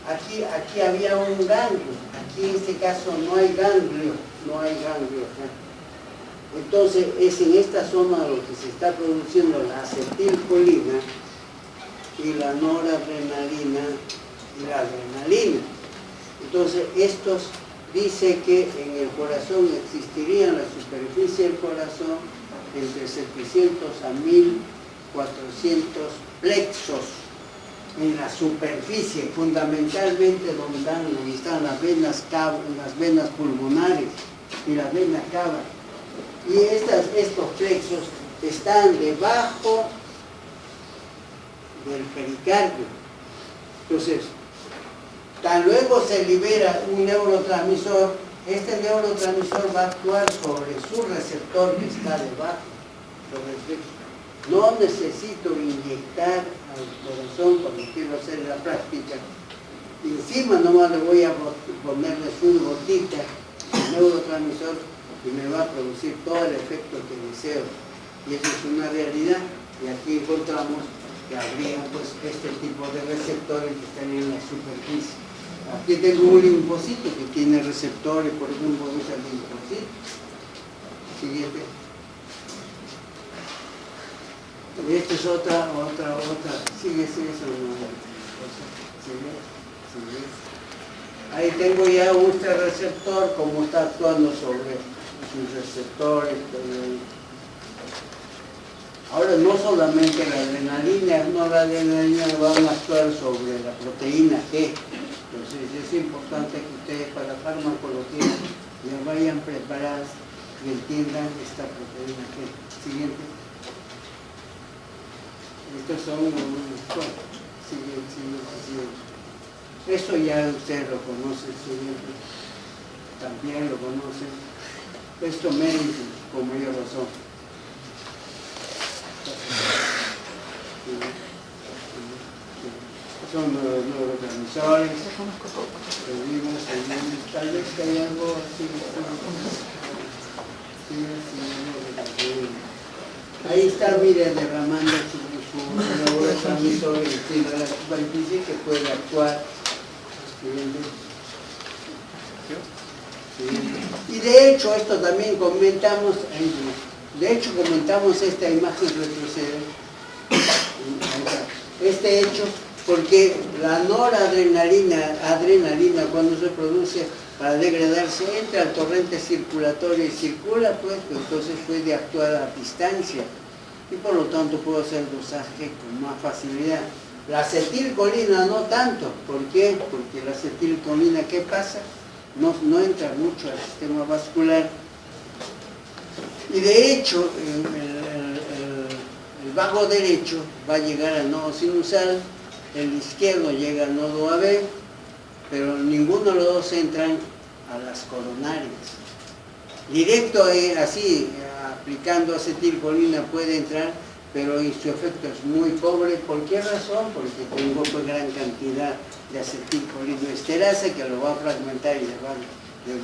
aquí había un ganglio, aquí en este caso no hay ganglio. Entonces es en esta zona lo que se está produciendo la acetilcolina y la noradrenalina y la adrenalina. Entonces estos dice que en el corazón existiría en la superficie del corazón entre 700 a 1400 plexos en la superficie, fundamentalmente donde están las venas pulmonares y las venas cava. Y estos plexos están debajo del pericardio. Entonces, tan luego se libera un neurotransmisor, este neurotransmisor va a actuar sobre su receptor que está debajo, sobre el plexo. No necesito inyectar al corazón cuando quiero hacer la práctica. Encima nomás le voy a ponerle su gotita al neurotransmisor y me va a producir todo el efecto que deseo. Y eso es una realidad. Y aquí encontramos que habría pues este tipo de receptores que están en la superficie. Aquí tengo un linfocito que tiene receptores, por ejemplo, ese linfocito. Siguiente. Y esta es otra. Sigue. Ahí tengo ya este receptor, como está actuando sobre sus receptores. Ahora no solamente la adrenalina, la adrenalina van a actuar sobre la proteína G. Entonces es importante que ustedes para farmacología ya vayan preparadas y entiendan esta proteína que siguiente. Estos son siguiente. Eso ya ustedes lo conocen, siguiente. También lo conocen. Esto médico, con mayor razón. Son los neurotransmisores, tal vez que hay algo así. Ahí está, miren, derramando su neurotransmisor encima de la superficie que puede actuar. Y de hecho, esto también comentamos, esta imagen retrocede. Este hecho, porque la noradrenalina, cuando se produce para degradarse, entra al torrente circulatorio y circula, pues, entonces puede actuar a distancia y por lo tanto puedo hacer dosaje con más facilidad. La acetilcolina no tanto. ¿Por qué? Porque la acetilcolina, ¿qué pasa? No entra mucho al sistema vascular. Y de hecho, el vago derecho va a llegar al nodo sinusal, el izquierdo llega al nodo AB, pero ninguno de los dos entran a las coronarias. Directo, así, aplicando acetilcolina puede entrar, pero su efecto es muy pobre. ¿Por qué razón? Porque tengo pues gran cantidad de acetilcolinoesterasa que lo va a fragmentar y le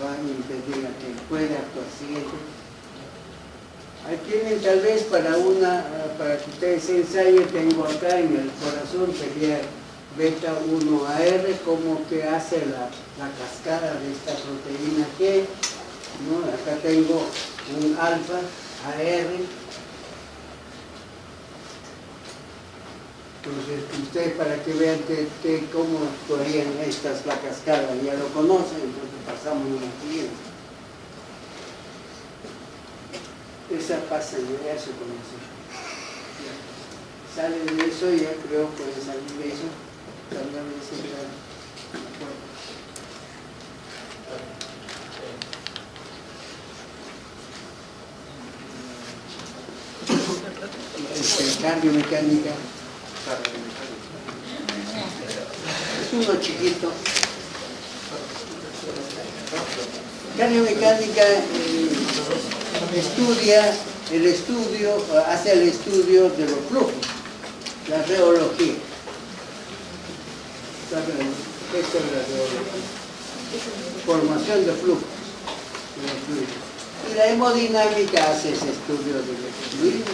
va a impedir a que pueda actuar. Siguiente. Ahí tienen tal vez para que ustedes se ensayen, tengo acá en el corazón, sería beta 1AR, como que hace la cascada de esta proteína G, ¿no? Acá tengo un alfa AR. Entonces, ustedes para que vean cómo actuarían estas, la cascada, ya lo conocen, entonces pasamos a la siguiente. Esa pasa, ya se conoce. Sale de eso, ya creo que puede salir de eso. También de ese grado. Cardiomecánica. Es uno chiquito. Cardiomecánica hace el estudio de los flujos, la reología. Esto es la reología. Formación de flujos. Y la hemodinámica hace ese estudio del equilibrio.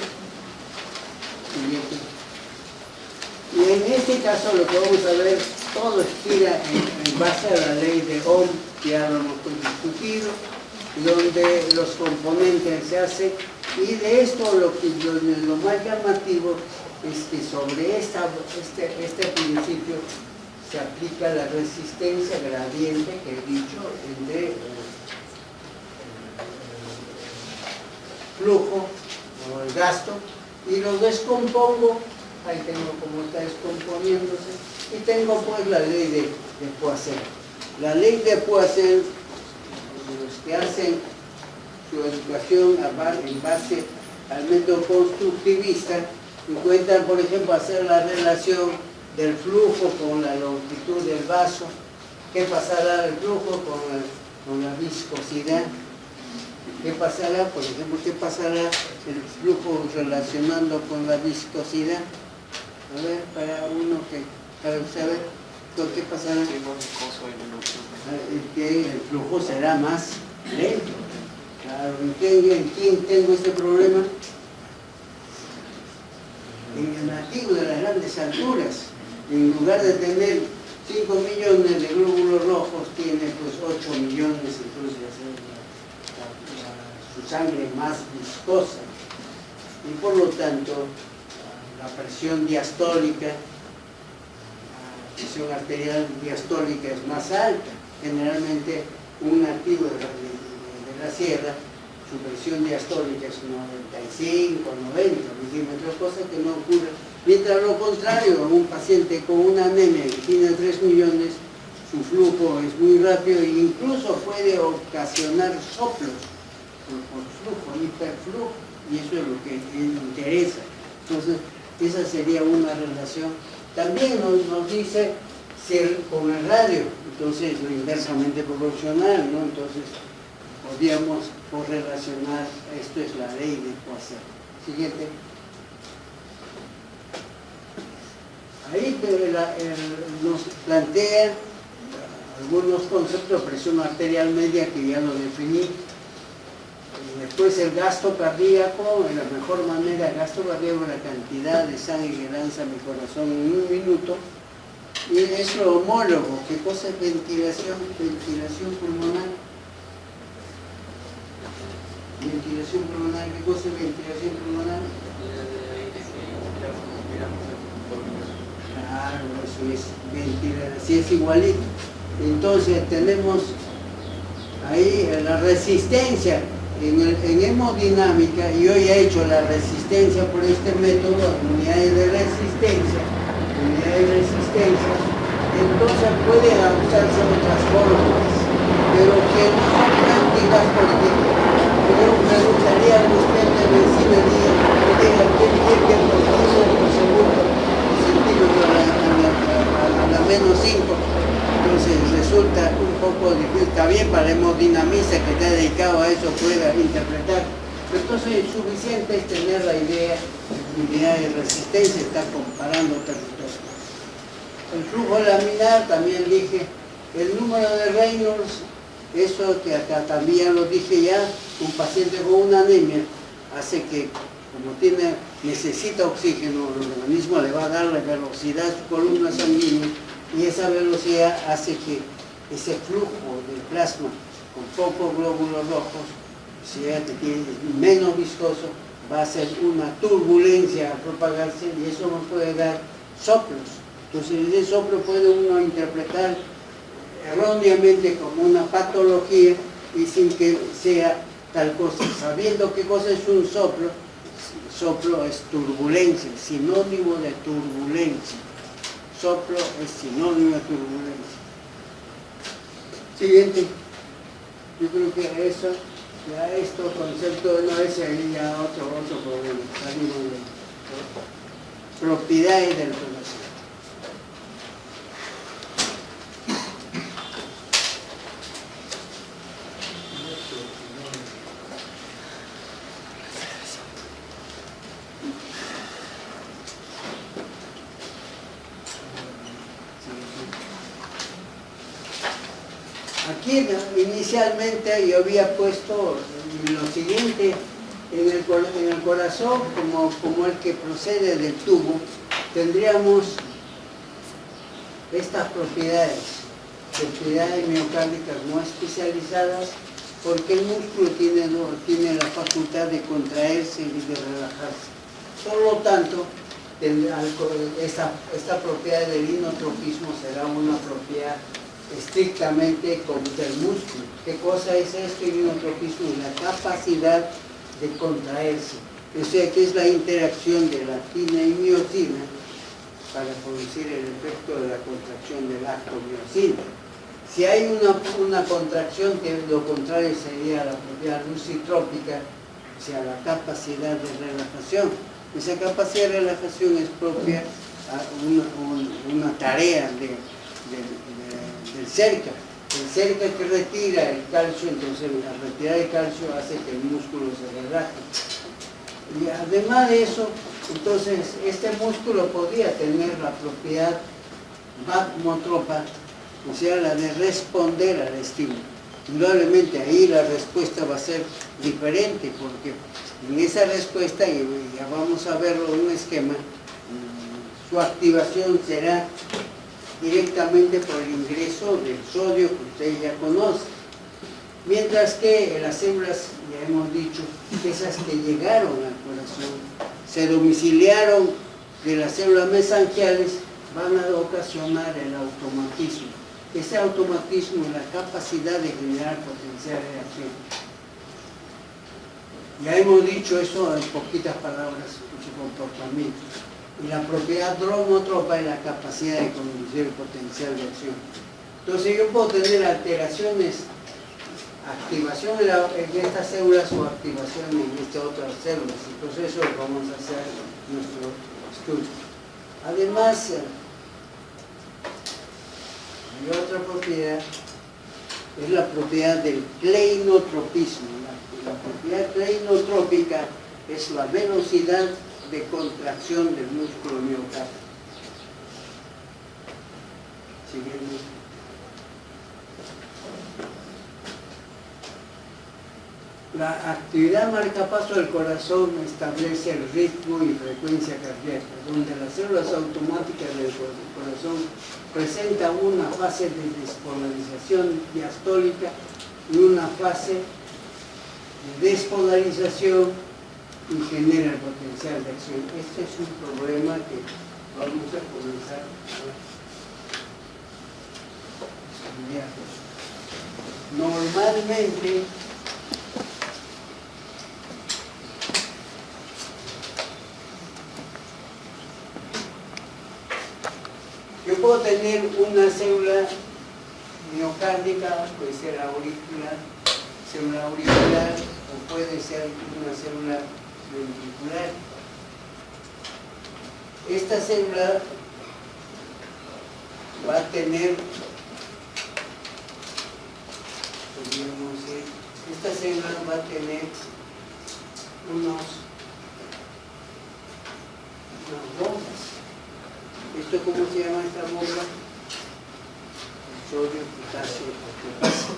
Y en este caso lo que vamos a ver, todo gira en base a la ley de Ohm, que ya lo hemos discutido, donde los componentes se hacen, y de esto lo más llamativo es que sobre este principio se aplica la resistencia gradiente que he dicho, el de flujo o el gasto, y lo descompongo. Ahí tengo cómo está descomponiéndose, y tengo pues la ley de Poisson. La ley de Poisson, los que hacen su educación en base al método constructivista, encuentran, por ejemplo, hacer la relación del flujo con la longitud del vaso. ¿Qué pasará del flujo con la viscosidad? ¿Qué pasará, por ejemplo, qué pasará el flujo relacionando con la viscosidad? A ver, para uno que saber qué pasará. Que el flujo será más lento. Claro, ¿en quién tengo este problema? En el nativo de las grandes alturas. En lugar de tener 5 millones de glóbulos rojos, tiene pues 8 millones, entonces su sangre más viscosa. Y por lo tanto, la presión diastólica, la presión arterial diastólica es más alta. Generalmente un nativo de la sierra, su presión diastólica es 95, 90 milímetros, cosa que no ocurre. Mientras lo contrario, un paciente con una anemia que tiene 3 millones, su flujo es muy rápido e incluso puede ocasionar soplos por flujo, hiperflujo, y eso es lo que interesa. Entonces, esa sería una relación. También nos dice con el radio, entonces lo inversamente proporcional, ¿no? Entonces, podríamos correlacionar, esto es la ley de Poisson. Siguiente. Ahí nos plantea algunos conceptos de presión arterial media que ya lo definí. Después el gasto cardíaco, en la mejor manera, el gasto cardíaco es la cantidad de sangre que lanza mi corazón en un minuto. Y es lo homólogo. ¿Qué cosa es ventilación? Ventilación pulmonar. Ventilación pulmonar, ¿qué cosa es ventilación pulmonar? Claro, eso es ventilar, así es igualito. Entonces tenemos ahí la resistencia en hemodinámica, y hoy he hecho la resistencia por este método, unidades de resistencia, entonces pueden usarse otras fórmulas, pero que no son prácticas, porque yo me gustaría que usted me diga qué tiene por kilo por segundo centímetro a la menos 5. Entonces resulta un poco difícil. Está bien para el hemodinamista que está dedicado a eso pueda interpretar, pero entonces es suficiente es tener la idea de unidad de resistencia, está comparando territorios. El flujo laminar, también dije, el número de Reynolds, eso que acá también lo dije ya, un paciente con una anemia hace que, como necesita oxígeno, el organismo le va a dar la velocidad a su columna sanguínea, y esa velocidad hace que ese flujo del plasma con pocos glóbulos rojos, sea que tiene menos viscoso, va a hacer una turbulencia al propagarse, y eso nos puede dar soplos. Entonces ese soplo puede uno interpretar erróneamente como una patología y sin que sea tal cosa. Sabiendo qué cosa es un soplo, soplo es turbulencia, sinónimo de turbulencia. Soplo es sinónimo de turbulencia. Siguiente. Yo creo que eso, ya esto, concepto, no es ahí ya otro problema. Salimos de propiedades del conocimiento. Aquí inicialmente yo había puesto lo siguiente, en el corazón, como el que procede del tubo, tendríamos estas propiedades miocárdicas no especializadas, porque el músculo tiene la facultad de contraerse y de relajarse. Por lo tanto, esta propiedad del inotropismo será una propiedad estrictamente contra el músculo. ¿Qué cosa es esto? El inotropismo es la capacidad de contraerse. O sea, que es la interacción de la actina y miocina para producir el efecto de la contracción del acto miocina. Si hay una contracción, que lo contrario sería la propiedad lucitrópica, o sea, la capacidad de relajación. Esa capacidad de relajación es propia a una tarea del cerca. El cerca que retira el calcio, entonces la retirada de calcio hace que el músculo se relaje. Y además de eso, entonces este músculo podría tener la propiedad vasomotropa, o sea, la de responder al estímulo. Indudablemente ahí la respuesta va a ser diferente, porque en esa respuesta, y ya vamos a verlo en un esquema, su activación será directamente por el ingreso del sodio que usted ya conoce. Mientras que las células, ya hemos dicho, esas que llegaron al corazón, se domiciliaron de las células mesangiales, van a ocasionar el automatismo. Ese automatismo es la capacidad de generar potencial de reacción. Ya hemos dicho eso en poquitas palabras, su comportamiento. Y la propiedad dromotropa es la capacidad de conducir el potencial de acción. Entonces yo puedo tener alteraciones, activación en estas células o activación en estas otras células. Entonces eso lo vamos a hacer en nuestro estudio. Además, hay otra propiedad, es la propiedad del pleinotropismo. La propiedad pleinotrópica es la velocidad de contracción del músculo miocardio. Siguiente. La actividad marcapaso del corazón establece el ritmo y frecuencia cardíaca, donde las células automáticas del corazón presentan una fase de despolarización diastólica y una fase de despolarización y genera el potencial de acción. Este es un problema que vamos a comenzar a estudiar. Normalmente, yo puedo tener una célula miocárdica, puede ser célula auricular, o puede ser una célula ventricular. Esta célula va a tener, unas bombas. ¿Esto cómo se llama esta bomba? Sodio, potasio, ATPasa.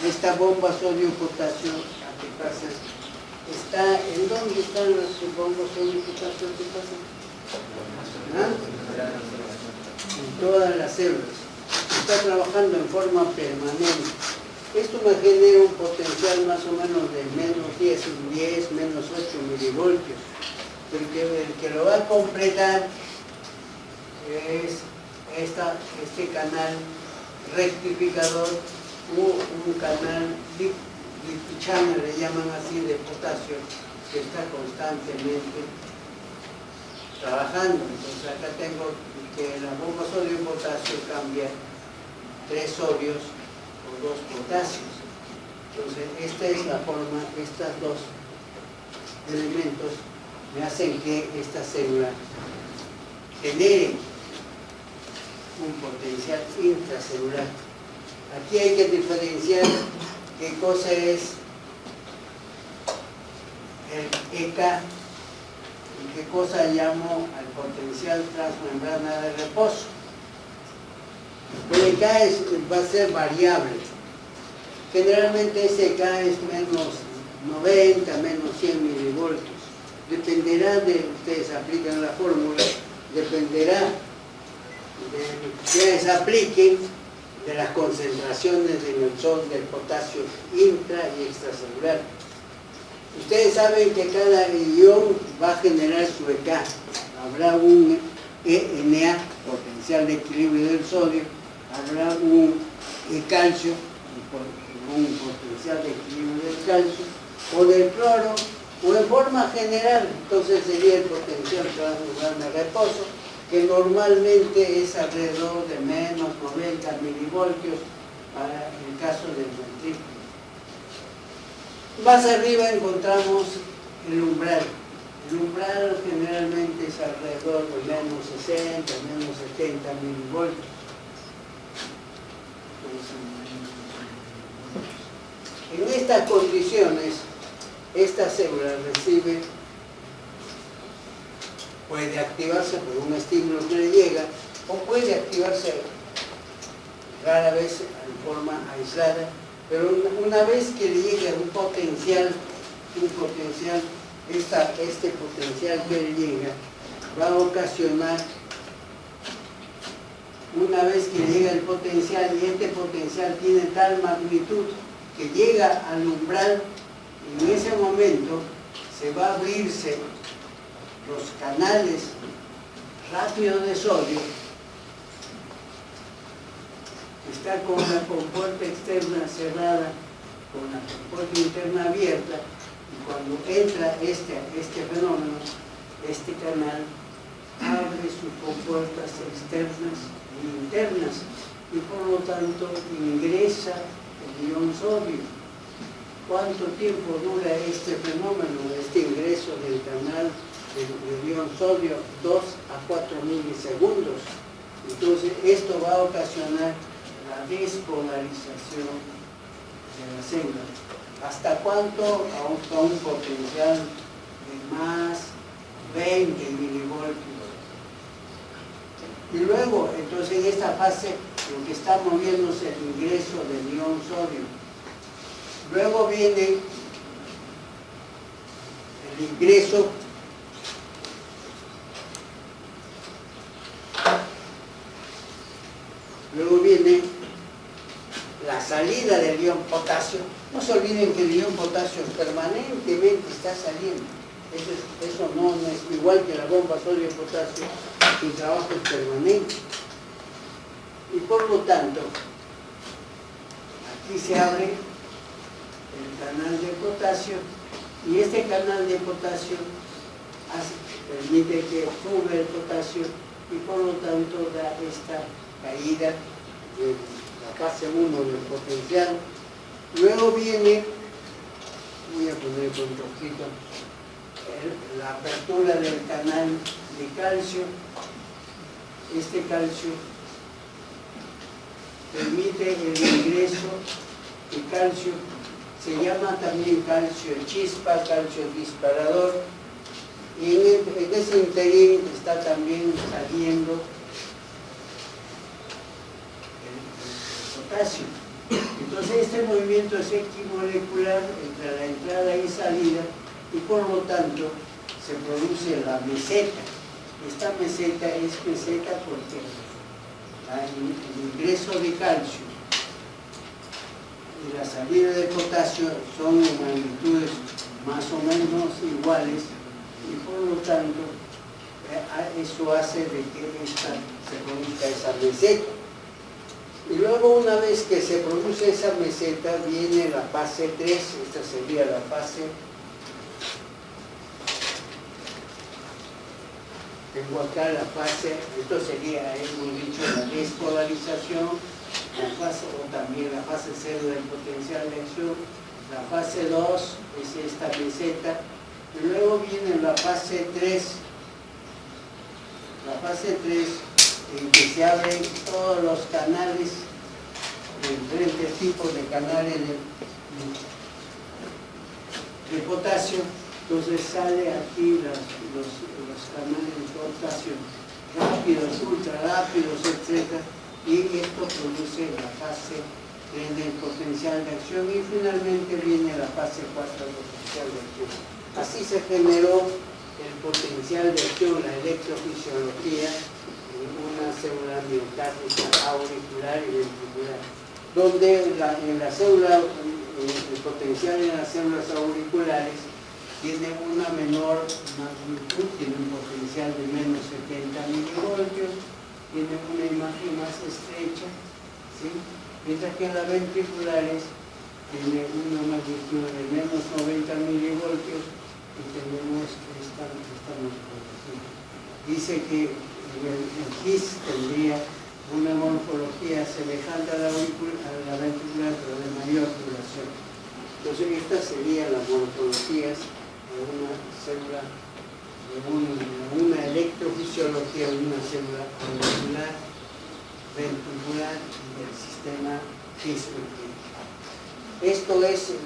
Esta bomba sodio, potasio, ATPasa está, ¿en dónde están las bombas sodio, potasio, ATPasa? En todas las células. Está trabajando en forma permanente. Esto me genera un potencial más o menos de menos 10, menos 8 milivoltios. El que lo va a completar es este canal rectificador, un canal deep channel, le llaman así, de potasio, que está constantemente trabajando. Entonces acá tengo que la bomba sodio-potasio cambia 3 sodios por 2 potasios. Entonces esta es la forma, estos dos elementos me hacen que esta célula genere un potencial intracelular. Aquí hay que diferenciar qué cosa es el EK y qué cosa llamo al potencial transmembrana de reposo. El EK va a ser variable. Generalmente ese EK es menos 90, menos 100 milivoltios. Dependerá de, ustedes aplican la fórmula, dependerá de quienes apliquen de las concentraciones en el sol del potasio intra y extracelular. Ustedes saben que cada ion va a generar su EK. Habrá un ENA, potencial de equilibrio del sodio, habrá un calcio, un potencial de equilibrio del calcio, o del cloro, o en forma general. Entonces sería el potencial transmembrana de reposo, que normalmente es alrededor de menos 90 milivoltios para el caso del ventrículo. Más arriba encontramos el umbral. El umbral generalmente es alrededor de menos 60, menos 70 milivoltios. En estas condiciones, esta célula puede activarse por un estímulo que le llega, o puede activarse rara vez en forma aislada, pero una vez que le llega un potencial, este potencial que le llega va a ocasionar, una vez que llega el potencial, y este potencial tiene tal magnitud que llega al umbral, en ese momento se va a abrirse los canales rápidos de sodio, está con la compuerta externa cerrada, con la compuerta interna abierta, y cuando entra este fenómeno, este canal abre sus compuertas externas e internas, y por lo tanto ingresa el ion sodio. ¿Cuánto tiempo dura este fenómeno, este ingreso del canal del ion sodio? 2 a 4 milisegundos. Entonces esto va a ocasionar la despolarización de la célula. ¿Hasta cuánto? Hasta un potencial de más 20 milivoltios. Y luego, entonces en esta fase, lo que está moviéndose el ingreso del ion sodio. Luego viene el ingreso luego viene la salida del ion potasio. No se olviden que el ion potasio permanentemente está saliendo. Eso no es igual que la bomba sodio-potasio, su trabajo es permanente. Y por lo tanto, aquí se abre el canal de potasio, y este canal de potasio permite que sube el potasio y por lo tanto da esta caída de la fase 1 del potencial. Luego viene, voy a poner un poquito, la apertura del canal de calcio. Este calcio permite el ingreso de calcio, se llama también calcio chispa, calcio disparador, y en ese interín está también saliendo el potasio. Entonces este movimiento es equimolecular entre la entrada y salida, y por lo tanto se produce la meseta. Esta meseta es meseta porque el ingreso de calcio y la salida de potasio son en magnitudes más o menos iguales, y por lo tanto eso hace de que se produzca esa meseta. Y luego, una vez que se produce esa meseta, viene la fase 3, esta sería la fase. Tengo acá la fase, esto sería, hemos dicho, la despolarización, la fase, o también la fase 0 del potencial de acción. La fase 2 es esta meseta, y luego viene la fase 3. La fase 3, en que se abren todos los canales, diferentes tipos de canales de potasio. Entonces sale aquí los canales de potasio rápidos, ultra rápidos, etc. Y esto produce la fase 3 del potencial de acción, y finalmente viene la fase 4 del potencial de acción. Así se generó el potencial de acción, la electrofisiología, una célula miocárdica auricular y ventricular, donde en la célula, el potencial en las células auriculares tiene una menor magnitud, tiene un potencial de menos 70 milivoltios, tiene una imagen más estrecha, ¿sí? Mientras que en las ventriculares tiene una magnitud de menos 90 milivoltios y tenemos esta morfología. Dice que el GIS tendría una morfología semejante a la ventricular, pero de mayor duración. Entonces estas serían las morfologías de una célula, de una electrofisiología de una célula auricular, ventricular y del sistema GIS. Esto es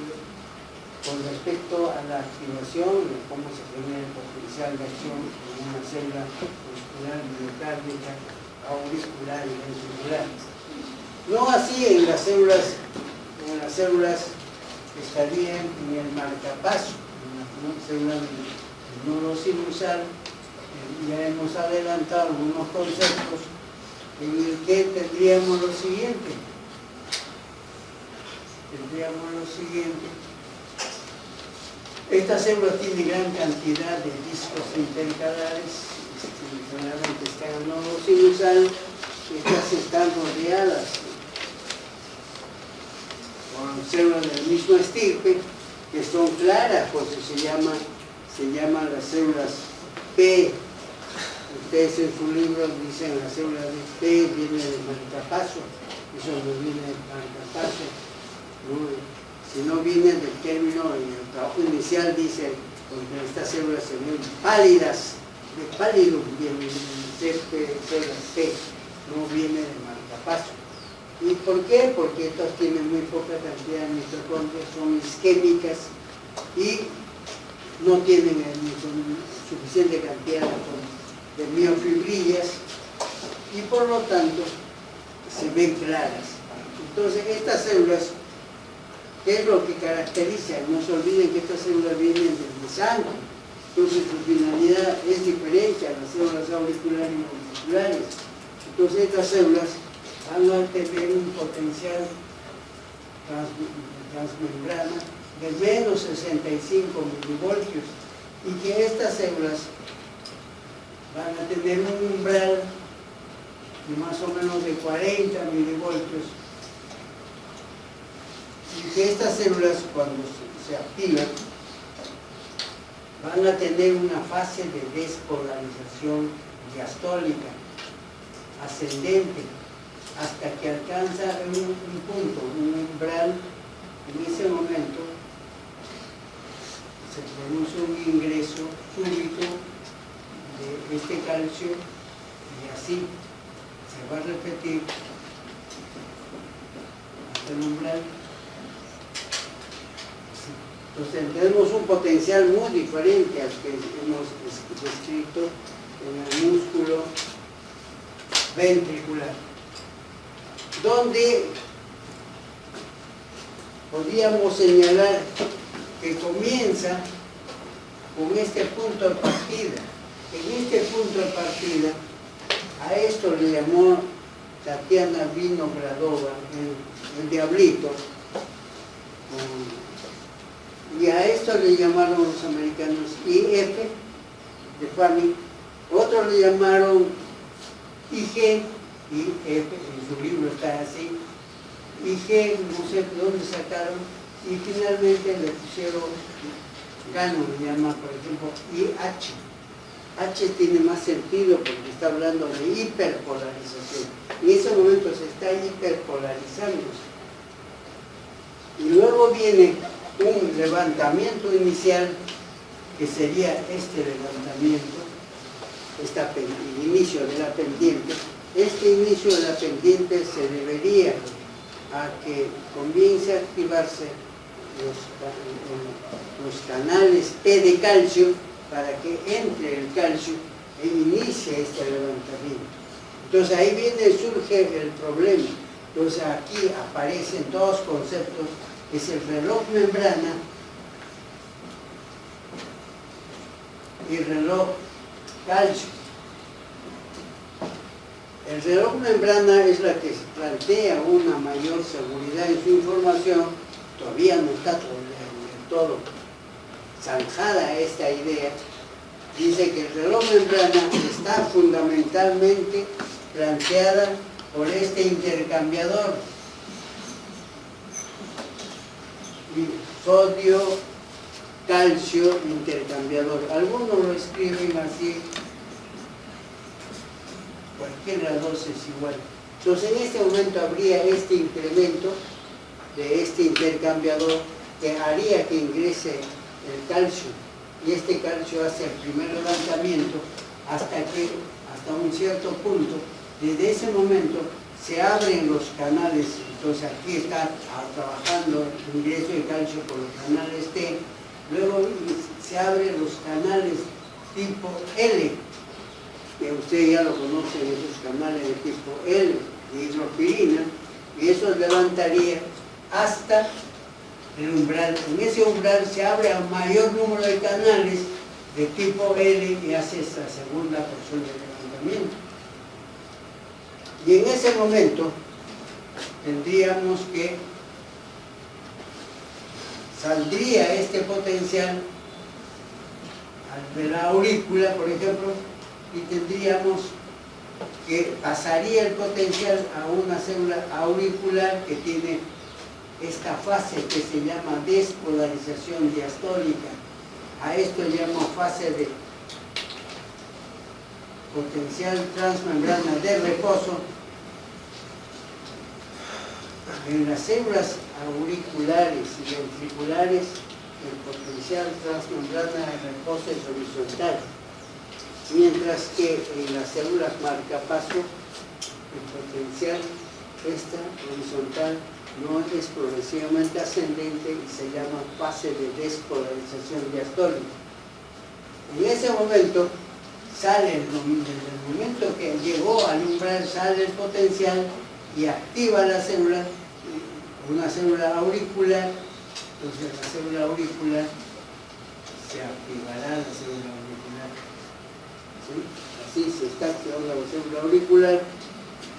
con respecto a la activación, de cómo se genera el potencial de acción en una célula muscular, miocárdica, auricular y ventricular. No así en las células que estarían en el marcapaso, en la célula del nodo sinusal. Ya hemos adelantado algunos conceptos en el que tendríamos lo siguiente. Esta célula tiene gran cantidad de discos intercalares, generalmente está en el nodo sinusal. Estas están rodeadas por células del mismo estirpe, que son claras, porque se llaman las células P. Ustedes en su libro dicen las células de P, vienen del marcapaso. eso no viene del marcapaso, ¿no? Si no viene del término, en el trabajo inicial dice, porque estas células se ven pálidas, de pálido, células T, no viene del marcapaso. ¿Y por qué? Porque estas tienen muy poca cantidad de mitocondrias, son isquémicas y no tienen suficiente cantidad de miofibrillas y por lo tanto se ven claras. Entonces estas células, ¿qué es lo que caracteriza? No se olviden que estas células vienen desde sangre, entonces su finalidad es diferente a las células auriculares y ventriculares. Entonces estas células van a tener un potencial transmembrana de menos 65 milivoltios y que estas células van a tener un umbral de más o menos de 40 milivoltios y que estas células cuando se activan van a tener una fase de despolarización diastólica ascendente hasta que alcanza un punto, un umbral. En ese momento se produce un ingreso súbito de este calcio y así se va a repetir hasta el umbral. Entonces tenemos un potencial muy diferente al que hemos descrito en el músculo ventricular, donde podríamos señalar que comienza con este punto de partida. En este punto de partida, a esto le llamó Tatiana Vinogradova el diablito, y a esto le llamaron los americanos IF de Fanny, otros le llamaron IG, IF, en su libro está así, IG, no sé de dónde sacaron, y finalmente le pusieron Gano, le llama por ejemplo IH. H tiene más sentido porque está hablando de hiperpolarización. En ese momento se está hiperpolarizando. Y luego viene un levantamiento inicial, que sería este levantamiento, el inicio de la pendiente. Este inicio de la pendiente se debería a que comience a activarse los canales T de calcio para que entre el calcio e inicie este levantamiento. Entonces ahí surge el problema. Entonces aquí aparecen dos conceptos, que es el reloj membrana y el reloj calcio. El reloj membrana es la que plantea una mayor seguridad en su información, todavía no está del todo zanjada esta idea. Dice que el reloj membrana está fundamentalmente planteada por este intercambiador, sodio, calcio, intercambiador. Algunos lo escriben así, cualquiera de los es igual. Entonces en este momento habría este incremento de este intercambiador que haría que ingrese el calcio, y este calcio hace el primer levantamiento hasta un cierto punto. Desde ese momento se abren los canales. Entonces aquí está trabajando el ingreso de calcio por los canales T, luego se abren los canales tipo L, que ustedes ya lo conocen, esos canales de tipo L, de hidropirina, y eso levantaría hasta el umbral. En ese umbral se abre a mayor número de canales de tipo L y hace esta segunda porción de levantamiento. Y en ese momento tendríamos que saldría este potencial de la aurícula, por ejemplo, y tendríamos que pasaría el potencial a una célula auricular que tiene esta fase que se llama despolarización diastólica. A esto llamo fase de potencial transmembrana de reposo, En las células auriculares y ventriculares, el potencial transmembrana de reposo es horizontal, mientras que en las células marcapaso, el potencial horizontal no es progresivamente ascendente y se llama fase de despolarización diastólica. En ese momento sale, desde el momento que llegó al umbral, sale el potencial y activa la célula, una célula auricular. Entonces la célula auricular se activará la célula auricular. ¿Sí? Así se está activando la célula auricular.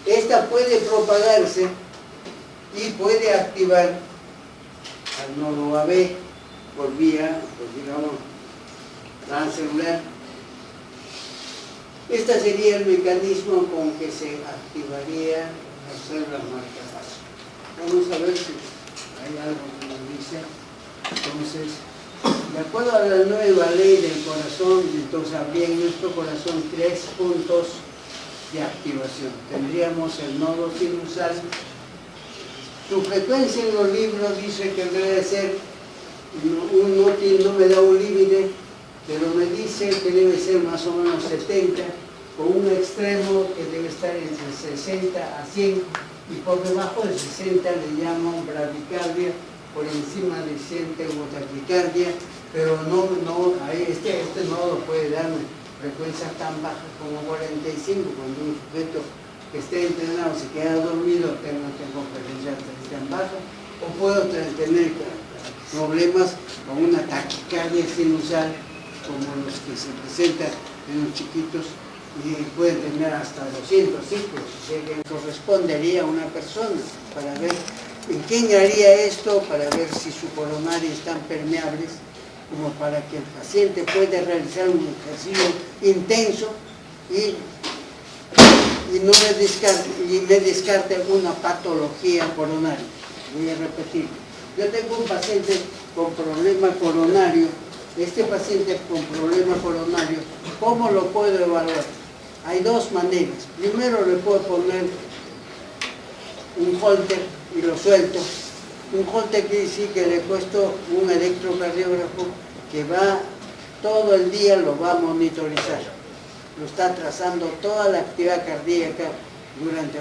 Esta puede propagarse y puede activar al nodo AB por vía, pues digamos, transcelular. Este sería el mecanismo con que se activaría las células marcapaso. Vamos a ver si hay algo que nos dice. Entonces, de acuerdo a la nueva ley del corazón, entonces habría en nuestro corazón 3 puntos de activación. Tendríamos el nodo sinusal. Su frecuencia en los libros dice que debe ser, no me da un límite, pero me dice que debe ser más o menos 70, con un extremo que debe estar entre 60 a 100, y por debajo de 60 le llaman bradicardia, por encima de 100 tengo taquicardia, pero este nodo puede darme frecuencias tan bajas como 45, cuando un sujeto que esté entrenado se queda dormido, tengo frecuencias tan bajas, o puedo tener problemas con una taquicardia sinusal, como los que se presentan en los chiquitos, y pueden tener hasta 200 ciclos, o sea que correspondería a una persona para ver en quién haría esto, para ver si su coronaria están permeables, como para que el paciente pueda realizar un ejercicio intenso y me descarte alguna patología coronaria. Voy a repetir. Yo tengo un paciente con problema coronario. Este paciente con problema coronario, ¿cómo lo puedo evaluar? Hay dos maneras. Primero le puedo poner un holter y lo suelto. Un holter quiere decir que le he puesto un electrocardiógrafo que va todo el día, lo va a monitorizar. Lo está trazando toda la actividad cardíaca durante